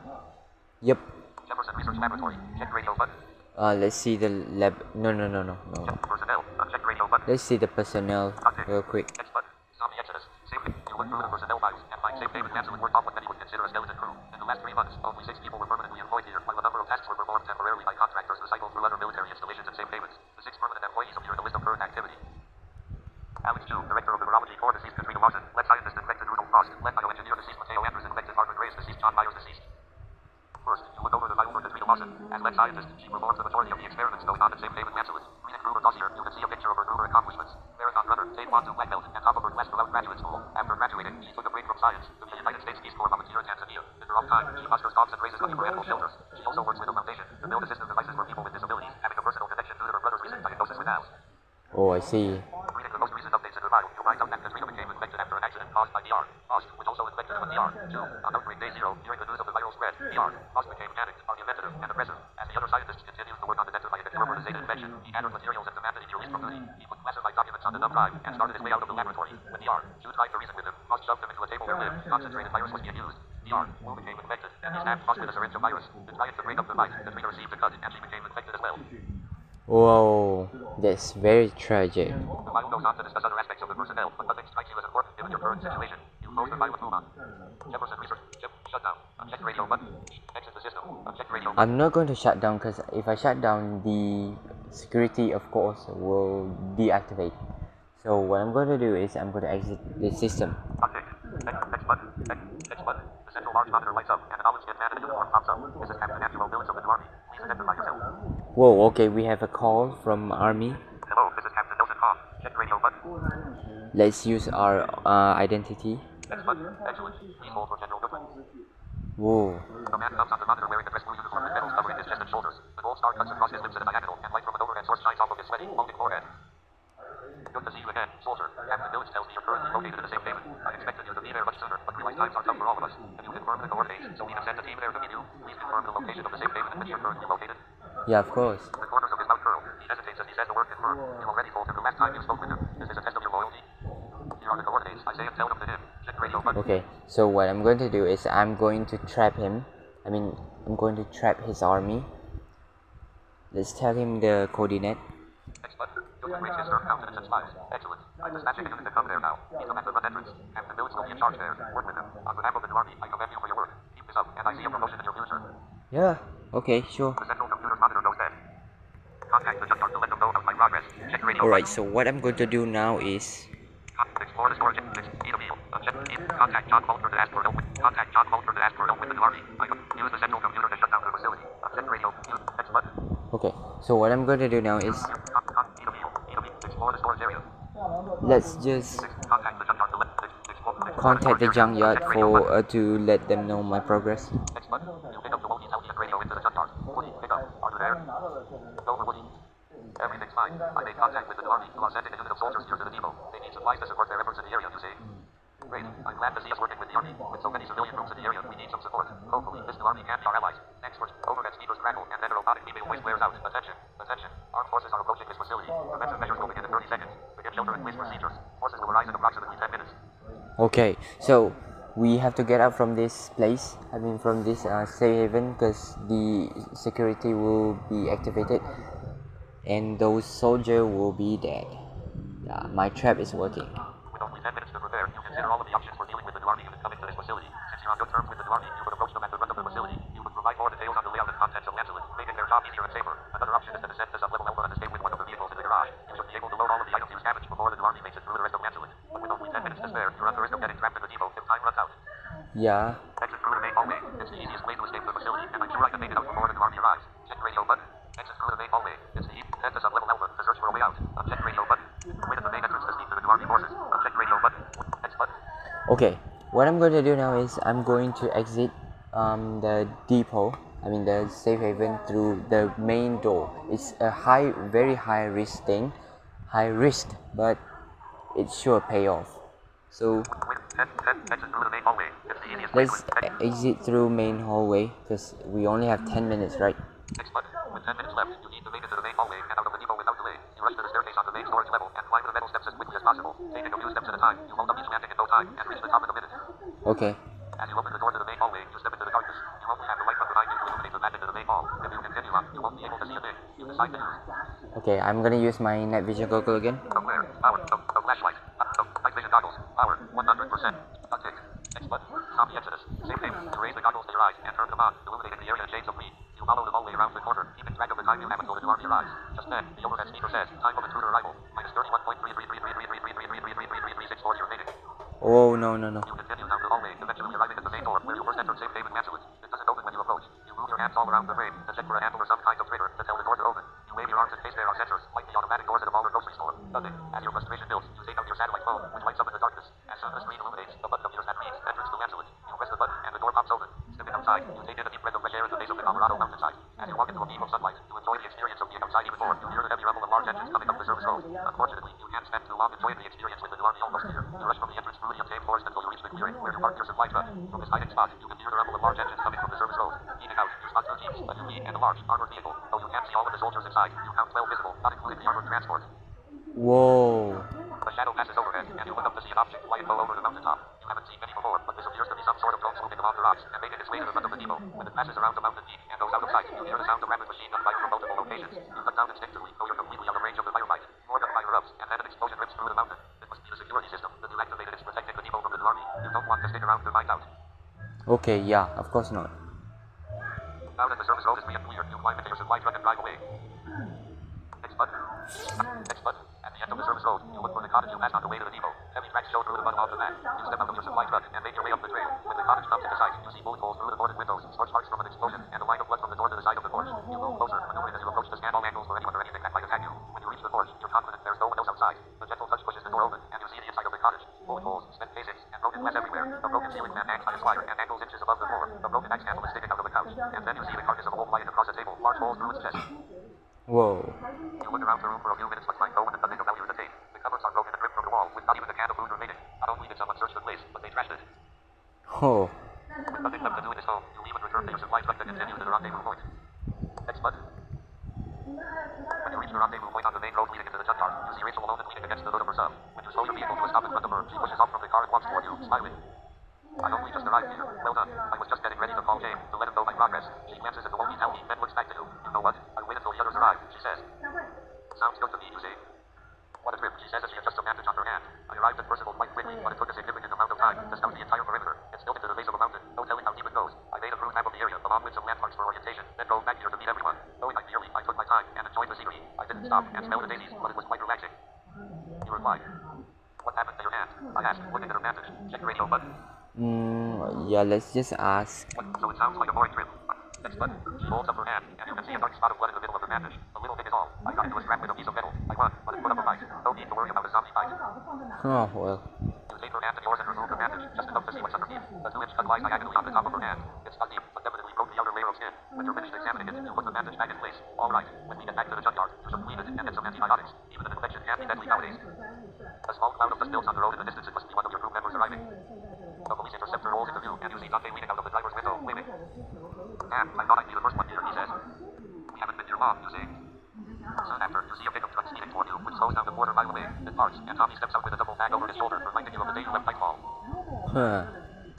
Yep. Jefferson Research Laboratory. Check radio button. Let's see the lab. No. Check personnel. Check radio button. Let's see the personnel real quick. Next button. Zombie Exodus. Safe haven. You look through the personnel files and find safe haven mantle and work off what many would consider a skeleton crew. In the last 3 months, only 6 people were permanently employed here, while a number of tasks were performed temporarily by contractors who cycled through other military installations and safe havens. The 6 permanent employees appear in the list of current activity. Alex Chu, Director of the Virology Corps, deceased Katrina Lawson. Lead scientist, infected Rudolph Frost. Lead bioengineer, deceased Mateo Andrews. Infected Harvard Grace, deceased John Myers, deceased. First, you look over the file for Katrina Lawson. As lead scientist, she performs the majority of the experiments going on at Safe Haven Mantle. Reading through her dossier, you can see a picture of her through her accomplishments. Marathon runner, Taekwondo black belt, and top of her class throughout graduate school. After graduating, she took a break from science to be a United States Peace Corps volunteer in Tanzania. In her off time, she fosters dogs and raises money for animal shelters. She also works with a foundation to build assistive devices for people with disabilities, having a personal connection due to her brother's recent diagnosis with Alz. Oh, I see. Reading the most recent updates in her file, you'll find out that Katrina became infected after an accident caused by DR. Frost, which also infected him with DR. 2. On outbreak day 0, during the news of the viral spread, DR. Frost became panicked, argumentative, and aggressive. As the other scientists continued to work on the death of compensated invention. He gathered materials and demanded he be released from duty. He put classified documents on the thumb drive and started his way out of the laboratory. When DR, Ju tried to reason with him, Moss shoved him into a table where lived, concentrated virus was being used. DR, Wu became infected, and he stabbed Moss with a syringe of virus. The giant to break up the fight. The traitor received a cut, and she became infected as well. Whoa, that's very tragic. The file goes on to discuss other aspects of the personnel, but nothing strikes you as important given your current situation. You close the file with Puma. Jefferson Research, shut down. Check radio button. Exit the system. Check radio button. I'm not going to shut down because if I shut down, the security, of course, will deactivate. So what I'm going to do is I'm going to exit the system. Update. X button. X button. The central large monitor lights up and a knowledge-kit man in a uniform pops up. This is Captain Angelo Billings of the New Army. Please identify yourself. Whoa, okay, we have a call from Army. Hello, this is Captain Nelson Kong. Check radio button. Let's use our identity. X button. Excellent. Please hold for General Goodman. Whoa. The man comes on the monitor wearing a dress blue uniform with medals covering his chest and shoulders. The gold star cuts across his lips in a diagonal, and light from an overhead source shines off of his sweaty, balding forehead. Good to see you again, soldier. Captain Village tells me you're currently located in the safe haven. I expected you to be there much sooner, but realized times are tough for all of us. Can you confirm the coordinates so we can send a team there to meet you? Please confirm the location of the safe haven in which you're currently located. Yeah, of course. The corners of his mouth curl. He hesitates as he says the word confirm. You already told him the last time you spoke with him. Is this a test of your loyalty? Here are the coordinates. I say and tell them to him. Check radio button. Okay, so what I'm going to do is I'm going to trap him. I'm going to trap his army. Let's tell him the coordinate. X button. You can reach his stern countenance and smiles. Excellent. I'm dispatching a unit to come there now. He's at the front entrance. Captain Village will be in charge there. Work with him. On behalf of the New Army, I commend you for your work. Keep this up, and I see a promotion in your future. Yeah, okay, sure. The central computer's monitor goes dead. Contact the junkyard to let them know of my progress. Check radio. Alright, so what I'm going to do now is Explore the storage. Eat a meal. Contact John Coulter to ask for help with. Contact John Coulter to ask for help with the New Army. Use the central computer to shut down the facility. Check radio. X button. okay. So what I'm going to do now is Eat a meal. Explore the storage area. let's just Contact the junkyard to let. contact the junkyard for to let them know my progress. X button. You pick up the walkie-talkie and radio into the junkyard. Woody, pick up. Are you there? Over, Woody. Everything's fine. I made contact with the New Army, who are sending a unit of soldiers here to the depot. They need supplies to support their efforts in the area, you see. Great. I'm glad to see us working with the Army. With so many civilian groups in the area, we need some support. Hopefully, this New Army can be our allies. Next word. Overhead speakers crackle, and then a robotic female voice blares out. Attention. Attention. Armed forces are approaching this facility. Preventive measures will begin in 30 seconds. Begin shelter in place procedures. Forces will arrive in approximately 10 minutes. Okay, so we have to get out from this place. From this safe haven, because the security will be activated, and those soldiers will be dead. Yeah, my trap is working. With only 10 minutes to prepare, you consider all of the options for dealing with the New Army unit coming to this facility. Since you're on good terms with the New Army, you would approach them at the front of the facility. You would provide more details on the layout and contents of Lancelot, making their job easier and safer. Another option is to descend to sub-level Alpha and escape with one of the vehicles in the garage. You should be able to load all of the items you scavenged before the New Army makes it through the rest of Lancelot. But with only 10 minutes to spare, you're at the risk of getting trapped in the depot if time runs out. Yeah. Exit through the main hallway. It's the easiest way to escape the facility, and I'm sure I can make it out before the New Army arrives. Check radio button. Exit through the main hallway. It's the head to sub-level Alpha to search for a way out. Check radio button. Wait at the main entrance to speak to the New Army forces. Check radio button. X button. Okay, what I'm going to do now is I'm going to exit the depot, the safe haven, through the main door. It's a very high risk thing. High risk, but it sure pay off. So Exit through the main hallway. It's the easiest way let's to exit through main hallway because we only have 10 minutes, right? X button. With 10 minutes left, you need to make it to the main hallway and out of the depot without delay. You rush to the staircase on the main storage level and climb the metal steps as quickly as possible. Taking a few steps at a time, you hold up each landing in no time and reach the top in a minute. Okay. As you open the door to the main hallway, you step into the darkness. You only have the light from behind you to illuminate the path into the main hall. If you continue on, you won't be able to see a thing. You decide to use. Okay, I'm gonna use my night vision goggle again. The flare. Power. The flashlight. Night vision goggles. Power. 100%. Uptake. X button. Copy Exodus. Safe haven. You raise the goggles to your eyes and turn them on, illuminating the area in shades of green. You follow the hallway around the corner, keeping track of the time you have until the New Army arrives. Just then, the overhead speaker says, time of intruder arrival. Minus 31.33333333333334 remaining. Oh, no. You continue down the hallway, eventually arriving at the main door, where you first entered safe haven Lancelot. It doesn't open when you approach. You move your hands all around the frame to check for a handle or some kind of trigger to tell the door to open. You wave your arms in case there are sensors, like the automatic doors at a mall or grocery store. Nothing. As your frustration builds, you take out your satellite phone, which lights up in the darkness. As soon as the screen illuminates, the button appears that reads entrance to Lancelot. You press the button, and the door pops open. Stepping outside, you take in a deep breath of fresh air at the base of the Colorado mountainside. As you walk into a beam of sunlight, you enjoy the experience of being outside even more. You hear the heavy rumble of large engines coming up the service road. Unfortunately, you can't spend too long enjoying the experience with the New Army almost here. You rush from the entrance through the untamed forest until you reach the clearing where you park your supply truck. From this hiding spot, you can hear the rumble of large engines coming from the service road. Eating out, you spot two jeeps, a UV and a large armored vehicle. Though you can't see all of the soldiers inside. side. You count 12 visible, not including the armored transport. Whoa. A shadow passes overhead, and you look up to see an object flying low over the mountaintop. You haven't seen many before, but this appears to be some sort of drone swooping along the rocks and making its way to the front of the depot. When it passes around the mountain peak and goes out of sight, you hear the sound of rapid machine gun fire from multiple locations. You cut down instinctively, though you're completely out of range of the firefight. More gunfire erupts, and then an explosion rips through the mountain. It must be the security system. The new activated is protecting the depot from the army. You don't want to stick around to find out. Okay, yeah, of course not. Now that the service road is free and clear, you climb into your supply truck and drive away. Next button. Next button. At the end of the service road, you look for the cottage you passed on the way to the depot. Heavy tracks show through the bottom of the map. You step out of your supply truck and make your way up the trail. When the cottage comes into sight, you see bullet holes through the boarded windows, scorch marks from an explosion, and a line of blood from the door to the side of the porch. You move closer, maneuvering as you approach to scan all angles for anyone or anything that might attack you. When you reach the porch, you're confident there's no one else outside. The gentle touch pushes the door open, and you see the inside of the cottage. Bullet holes, spent casings, and broken glass everywhere. A broken ceiling fan hangs by its wire and angles inches above the floor. A broken axe handle is sticking out of the couch. And then you see the carcass of a wolf lying across a table, large holes through its chest. Whoa. You look around the room for a few minutes but find no one and nothing of value in the tape. The cupboards are broken and ripped from the wall, with not even a can of food remaining. Not only did someone search the place, but they trashed it. Oh. With nothing left to do in this home, you leave and return to your supply truck to continue to the rendezvous point. Next button. When you reach the rendezvous point on the main road leading into the junkyard, you see Rachel alone and leaning against the hood of her sub. When you slow your vehicle to a stop in front of her, she pushes off from the car and walks toward you, smiling. I only just arrived here. Well done. I was just getting ready to call James to let him know my progress. She glances at the won't tell me, then looks back to you. You know what? I'll wait until the others arrive, she says. Sounds good to me, you say. What a trip, she says as she adjusts a bandage on her hand. I arrived at Percival quite quickly, but it took a significant amount of time to scout the entire perimeter. It's built into the base of a mountain, no telling how deep it goes. I made a crude map of the area, along with some landmarks for orientation, then drove back here to meet everyone. Knowing I dearly, I took my time and enjoyed the scenery. I didn't stop and smell the daisies, but it was quite relaxing. You replied. What happened to your hand? I asked, looking at her bandage. Check radio button. Yeah, let's just ask. So it sounds like a boring trip. Next button. She holds up her hand, and you can see a dark spot of blood in the middle of the bandage. A little bit is all. I got into a scrap with a piece of metal. I won, but it put up a fight. No need to worry about a zombie fight. Oh, well. You take her hand in yours and remove the bandage, just enough to see what's underneath. A 2-inch cut lies diagonally on the top of her hand. It's not deep, but definitely broke the outer layer of skin. When you're finished examining it, you put the bandage back in place. All right. When we get back to the junkyard, you should clean it and get some antibiotics. Even an infection can be deadly nowadays. A small cloud of dust builds on the road in the distance. It must be one of your crew members arriving. The police interceptor rolls into view, and you see Dante leaning out of the driver's window, waving. And I thought I'd be the first one here, he says. We haven't been here long, you see. Soon after, you see a pickup truck speeding toward you, which slows down a quarter-mile away. It parks, and Tommy steps out with a double bag over his shoulder, reminding you of the day you left Nightfall. Huh.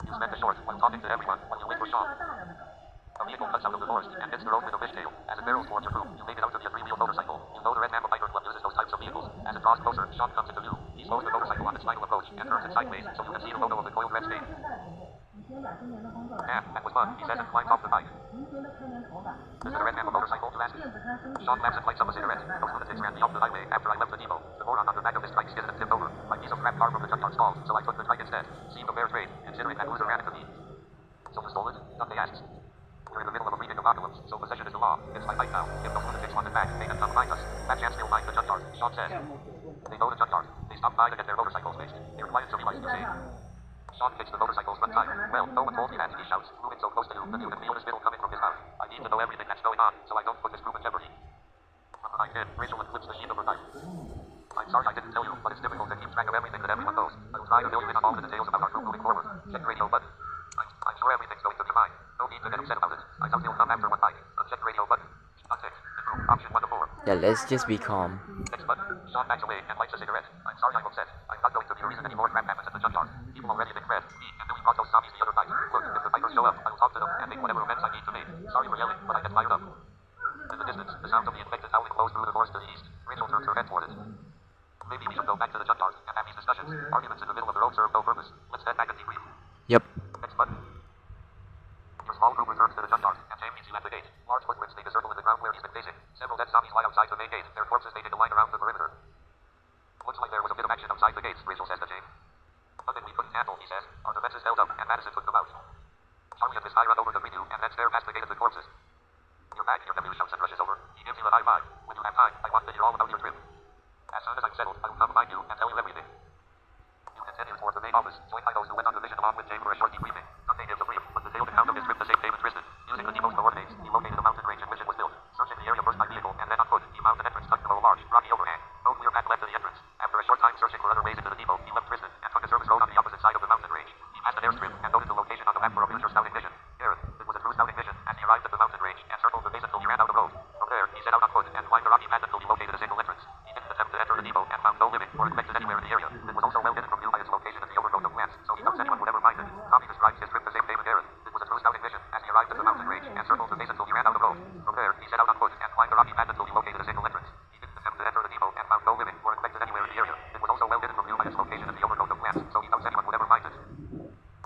You spend the short while talking to everyone, while you wait for Sean. A vehicle cuts out of the forest and hits the road with a fishtail. As it barrels towards your crew, you make it out to be a 3-wheel motorcycle. You know the Red Man Biker Club uses those types of vehicles. As it draws closer, Sean comes into view. He slows the motorcycle on its final approach and turns it sideways so you can see the logo of the coiled red stain. Yeah, that was fun, he says and climbs off the bike. Is it a Red Man motorcycle, you ask? Sean laughs and lights up a cigarette. Those lunatics ran me off the highway after I left the depot. The moron on the back of his trike skidded and tipped over. My piece of crap car from the junkyard stalled, so I took the trike instead. Seemed a fair trade, considering that loser ran into me. So you stole it? Dante asks. We're in the middle of a freaking apocalypse, so possession is the law. It's my fight now. If those lunatics want it back, they can come find us. That chance they'll find the junkyard, Sean says. They know the junkyard. They stop by to get their motorcycles fixed. They're quiet to realize, you see. Sean fixed the motorcycle's run time. Well, no one told me that, he shouts, moving so close to you that you can feel the spittle coming from his mouth. I need to know everything that's going on, so I don't put this group in jeopardy. I did. Rachel flips the sheet of her knife. I'm sorry I didn't tell you, but it's difficult to keep track of everything that everyone knows. I will try to fill you in on all the details about our group moving forward. Check radio button. I'm sure everything's going to be fine. No need to get upset about it. I doubt he'll come after one night. Check radio button. Contact. The group. Option 1 to 4. Yeah, let's just be calm. Next button. Sean backs away and lights a cigarette. I'm sorry I'm upset. I'm not going to be the reason any more crap happens at the junkyard. People already think Red, me, and Dewey brought those zombies the other night. Look, if the bikers show up, I will talk to them and make whatever amends I need to make. Sorry for yelling, but I get fired up. In the distance, the sound of the infected howling flows through the forest to the east. Rachel turns her head toward it. Maybe we should go back to the junkyard and have these discussions. Arguments in the middle of the road serve no purpose. Let's head back and debrief. Yep. Next button. Your small group returns to the junkyard, and James meets you at the gate. Large footprints make a circle in the ground where he's been facing. Several dead zombies lie outside the main gate, their corpses making a line around the perimeter. Looks like there was a bit of action outside the gates, Rachel says to James. Nothing we couldn't handle, he says. Our defenses held up, and Madison took them out. Charlie and Miss High run over to greet you, and then stare past the gate of the corpses. You're back, your nephew shouts and rushes over. He gives you a high five. When you have time, I want to hear all about your trip. As soon as I'm settled, I will come find you and tell you everything. You continue towards the main office, joined by those who went on the mission along with James for a short debriefing. Dante gives a brief, but detailed account of his trip to St. David's Tristan. Using the depot's coordinates, he located the mountain range in which it was built. Searching the area first by vehicle, and then on foot, he found an entrance tucked below a large, rocky overhang. No clear path led to the entrance. After a short time searching for other ways into the depot, he left Tristan and took a service road on the opposite side of the mountain range. He passed an airstrip and noted the location on the map for a future scouting mission. Gareth, it was a true scouting mission, as he arrived at the mountain range and circled the base until he ran out of road. From there, he set out on foot and climbed the rocky rocky path until he located a single entrance. He didn't attempt to enter the depot and found no living or infected anywhere in the area. It was also well hidden from view by its location in the overgrowth of plants, so he doubts anyone would ever find it. Tommy describes his trip to Safe Haven Garden. It was a true scouting mission as he arrived at the mountain range and circled the base until he ran out of road. From there, he set out on foot and climbed the rocky path until he located a single entrance. He didn't attempt to enter the depot and found no living or infected anywhere in the area. It was also well hidden from view by its location in the overgrowth of plants, so he doubts anyone would ever find it.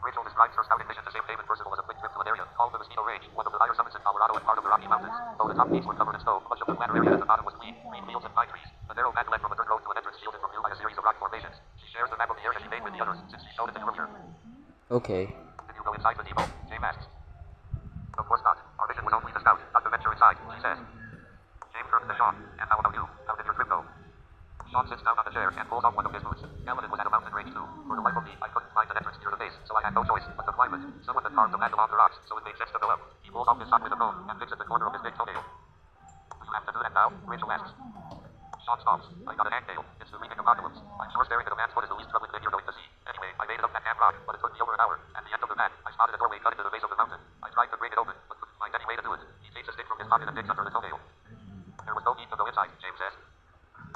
Rachel describes her scouting mission to Safe Haven Percival as a quick trip to an area called the Mosquito Range, one of the higher summits in Colorado and part of the Rocky Mountains. Though the top peaks were covered in snow, much of the flatter area at the bottom was green fields and pine trees. A narrow path led from a dirt road to an entrance shielded from view by a series of rock formations. She shares the map of the area she made with the others, since she showed it to Cruiser. Okay. Did you go inside the depot? James asks. Of course not. Our mission was only to scout, not to venture inside, she says. James turns to Sean. And how about you? How did your trip go? Sean sits down on the chair and pulls off one of his boots. Paladin was at a mountain range too. For the life of me, I couldn't find an entrance near the base, so I had no choice but to climb it. Someone had carved a path along the rocks, so it made sense to go up. He pulls off his sock with a comb and picks at the corner of his big toenail. Do you have to do that now? Rachel asks. Sean stops. I got an hangnail. It's the reaping apocalypse. I'm sure staring at a man's foot is the least troubling thing you're going to see. Anyway, I made it up that damn rock, but it took me over an hour. At the end of the path, I spotted a doorway cut into the base of the mountain. I tried to break it open, but couldn't find any way to do it. He takes a stick from his pocket and digs under the toenail. There was no need to go inside, James says.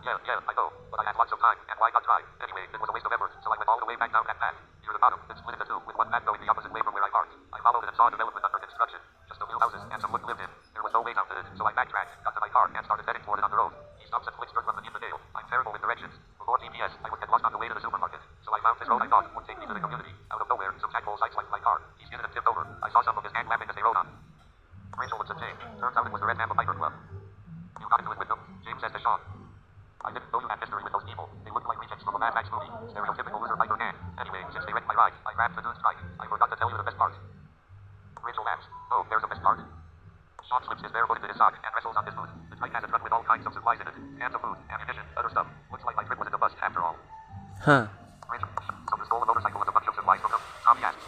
Yeah, I know, but I had lots of time, and why not try? Anyway, it was a waste of effort, so I went all the way back down that path. Near the bottom, it's split into two, with one path going the opposite way from where I parked. I followed it and saw a development under construction. Just a few houses and some wood lived in. There was no way down to it, so I backtracked, got to my car, and started heading toward it on the road. He stops and flicks dirt from beneath the tail. I'm terrible with directions. Before GPS, I would get lost on the way to the supermarket. So I found this road I thought would take me to the community. Out of nowhere, some tadpole sideswiped my car. He skidded and tipped over. I saw some of his gang laughing as they rode on. Rachel looks at James. Turns out it was the Red Mamba Biker Club. You got into it with them? James says to Sean. I didn't know you had history with those people. They looked like rejects from a Mad Max movie. Stereotypical loser biker gang. Anyway, since they wrecked my ride, I grabbed the dude's strike. I forgot to tell you the best part. Rachel laughs. Oh, there's a best part. Sean slips his bare foot into his sock and wrestles on his boot. The trike has a truck with all kinds of supplies in it. Cans of food, ammunition, other stuff. Looks like my trip wasn't a bust after all. Huh. Rachel, so the stolen motorcycle was a bunch of supplies from them? Tommy asks.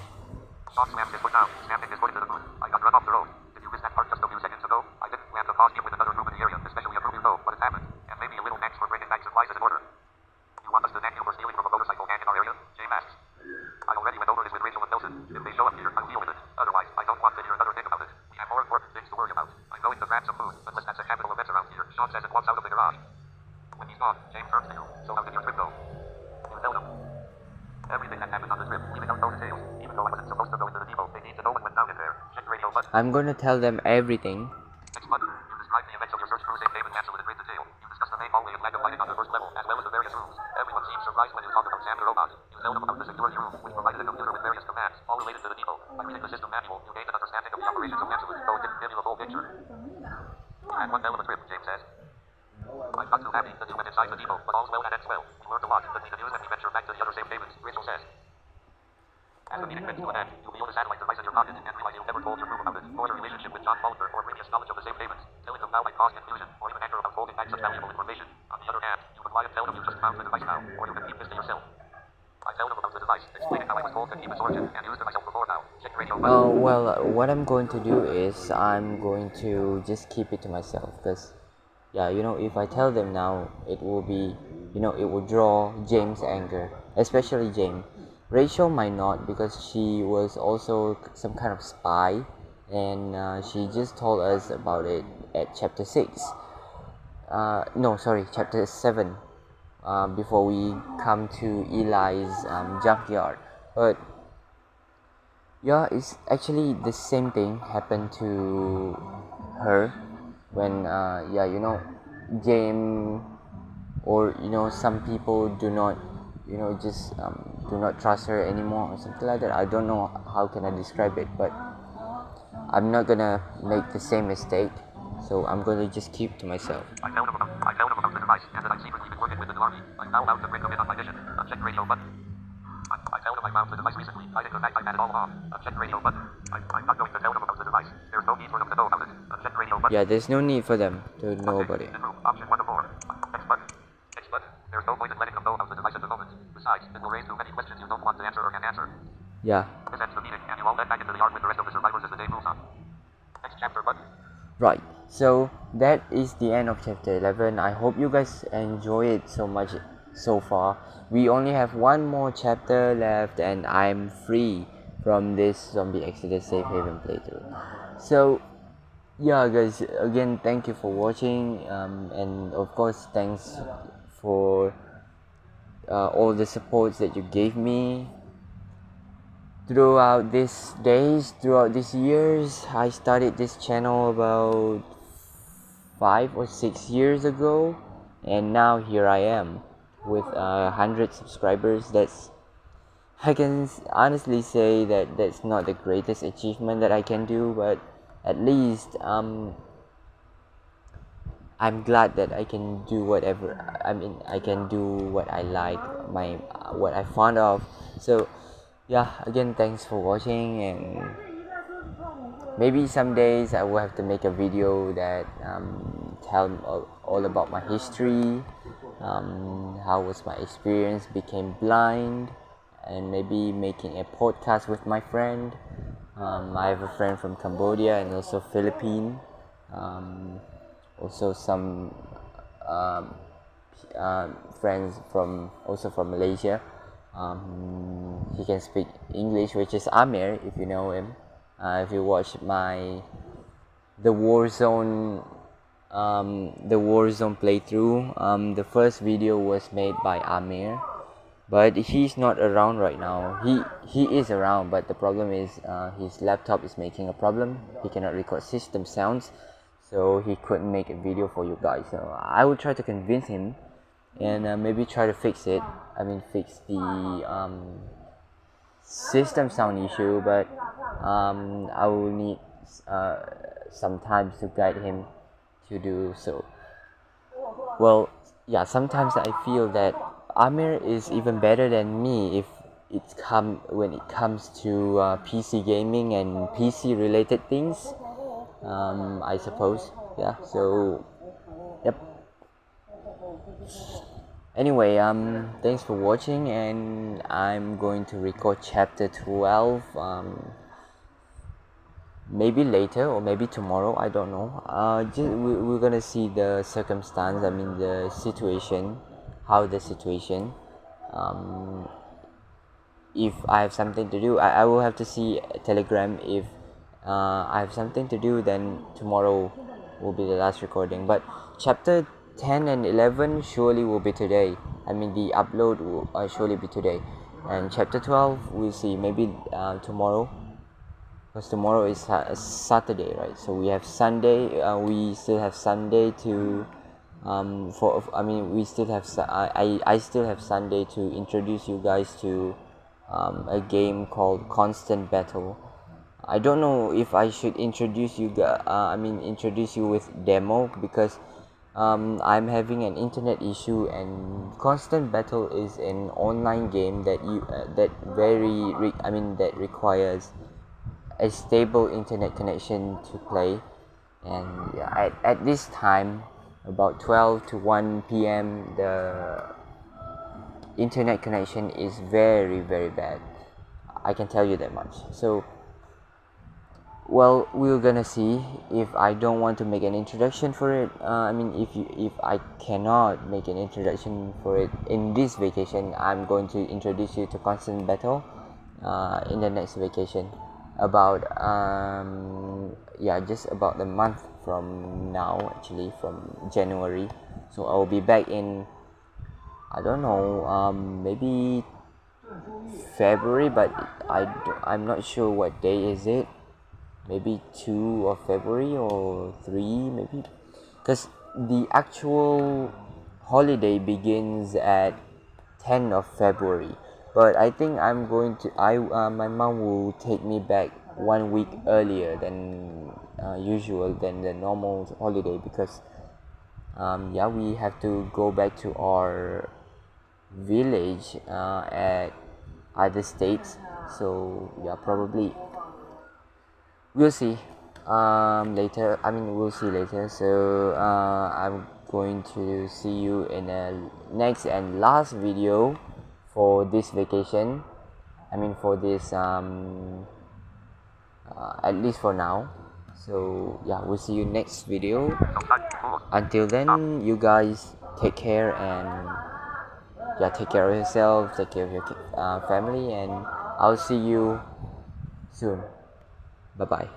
Sean slams his foot down, snapping his foot into the boot. I got run off the road. Did you miss that part just a few seconds ago? I didn't plan to cause him with another group in the area, especially a group you know, but it happened. And maybe a little thanks for bringing back supplies is in order. You want us to thank you for stealing from a motorcycle gang in our area? James asks. I already went over this with Rachel and Nelson. If they show up here, I'll deal with it. Otherwise, I don't want to hear another thing about it. We have more important things to worry about. I'm going to grab some food, unless that's a capital offense around here. Sean says and walks out of the garage. When he's gone, James turns to you. So how did your trip go? You tell them. Everything that happened on the trip, leaving out no details. Even though I wasn't supposed to go into the depot, they need to know what went down in there. Check the radio button. I'm gonna tell them everything. Next button. You describe the events of your search through Safe Haven Castle in great detail. You discuss the main hallway and lack of lighting on the first level, as well as the various rooms. Everyone seems surprised when you talk about Sam the robot. You tell them about the security room, which provided a computer with various commands, all related to the depot. By reading the system manual, you gained an understanding of the operations of Castle, though it didn't give you the full picture. You had one hell of a trip, James says. I'm not too happy that you went inside the depot, but all's well that ends well. We learned a lot that we can use when we venture back to the other Safe Havens, Rachel says. As the meeting brings to an end, you feel the satellite device in your pocket and realize you've never told your group about it, or your relationship with John Mullinger, or previous knowledge of the Safe Havens. Telling them now might cause confusion, or even anger about holding back such valuable information. On the other hand, you can lie and tell them you just found the device now, or you can keep this to yourself. I tell them about the device, explaining how I was told to keep its origin, and used it myself before now. Check radio button. Well, what I'm going to do is I'm going to just keep it to myself, because yeah, if I tell them now, it will be, it will draw James' anger, especially James. Rachel might not, because she was also some kind of spy, and she just told us about it at chapter 6. Chapter 7, before we come to Eli's junkyard. But yeah, it's actually the same thing happened to her when James, or some people do not do not trust her anymore or something like that. I don't know how can I describe it, but I'm not gonna make the same mistake, so I'm gonna just keep to myself. I tell them about the device, and that I've secretly been working with the new army. I'm now allowed to bring them in on my mission. Uncheck radio button. I tell them I found the device recently, hiding the fact I had it all along. Uncheck radio button. I'm not going to tell them about the device. There's no need for them to know about it. Uncheck radio button. Yeah, there's no need for them to know about it. Option 1 of 4. Next button. Next button. There's no point in letting them know about the device at the moment. Besides, it will raise too many questions you don't want to answer or can answer. Yeah. This ends the meeting, and you all head back into the yard with the rest of the survivors as the day moves on. Next chapter button. Right. So that is the end of chapter 11. I hope you guys enjoy it so much so far. We only have one more chapter left, and I'm free from this Zombie Exodus Safe Haven playthrough. So yeah, guys, again, thank you for watching, and of course, thanks for all the supports that you gave me throughout these days, throughout these years. I started this channel about 5 or 6 years ago, and now here I am with 100 subscribers. I can honestly say that that's not the greatest achievement that I can do, but at least I'm glad that I can do whatever. I mean, I can do what I like, my what I fond of. So yeah, again, thanks for watching, and maybe some days I will have to make a video that tell all about my history, how was my experience became blind, and maybe making a podcast with my friend. I have a friend from Cambodia and also Philippines. Also some um, friends from also from Malaysia. He can speak English, which is Amir, if you know him. If you watch my the Warzone playthrough, the first video was made by Amir, but he's not around right now. He is around, but the problem is his laptop is making a problem. He cannot record system sounds, so he couldn't make a video for you guys. So I will try to convince him, and maybe try to fix it. I mean, fix the system sound issue, but I will need uh, some time to guide him to do so. Well, yeah, sometimes I feel that Amir is even better than me if when it comes to PC gaming and PC related things. I suppose, yeah. So, yep. Anyway, thanks for watching, and I'm going to record chapter 12. Maybe later or maybe tomorrow, I don't know. We're gonna see the circumstance, I mean the situation, how the situation. um, if I have something to do, I will have to see Telegram. If I have something to do, then tomorrow will be the last recording, but chapter 10 and 11 surely will be today. I mean the upload will surely be today, and chapter 12 we'll see, maybe tomorrow, because tomorrow is Saturday, right? So we have Sunday. We still have Sunday to for I mean we still have I still have Sunday to introduce you guys to a game called Constant Battle. I don't know if I should introduce you I mean introduce you with demo, because I'm having an internet issue, and Constant Battle is an online game that that requires a stable internet connection to play. And yeah, at this time, about 12 to 1 p.m, the internet connection is very very bad. I can tell you that much. So well, we're gonna see. If I don't want to make an introduction for it, I mean if I cannot make an introduction for it in this vacation, I'm going to introduce you to Constant Battle in the next vacation, about yeah, just about the month from now, actually from January. So I will be back in, I don't know, maybe February, but I'm not sure what day is it. Maybe 2 of February or 3, maybe, because the actual holiday begins at 10 of February. But I think I'm going to my mom will take me back 1 week earlier than usual, than the normal holiday, because yeah, we have to go back to our village at other states. So yeah, probably we'll see later. I mean, we'll see later. So I'm going to see you in a next and last video for this vacation. I mean, for this at least for now. So yeah, we'll see you next video. Until then, you guys take care, and yeah, take care of yourself, take care of your family, and I'll see you soon. Bye bye.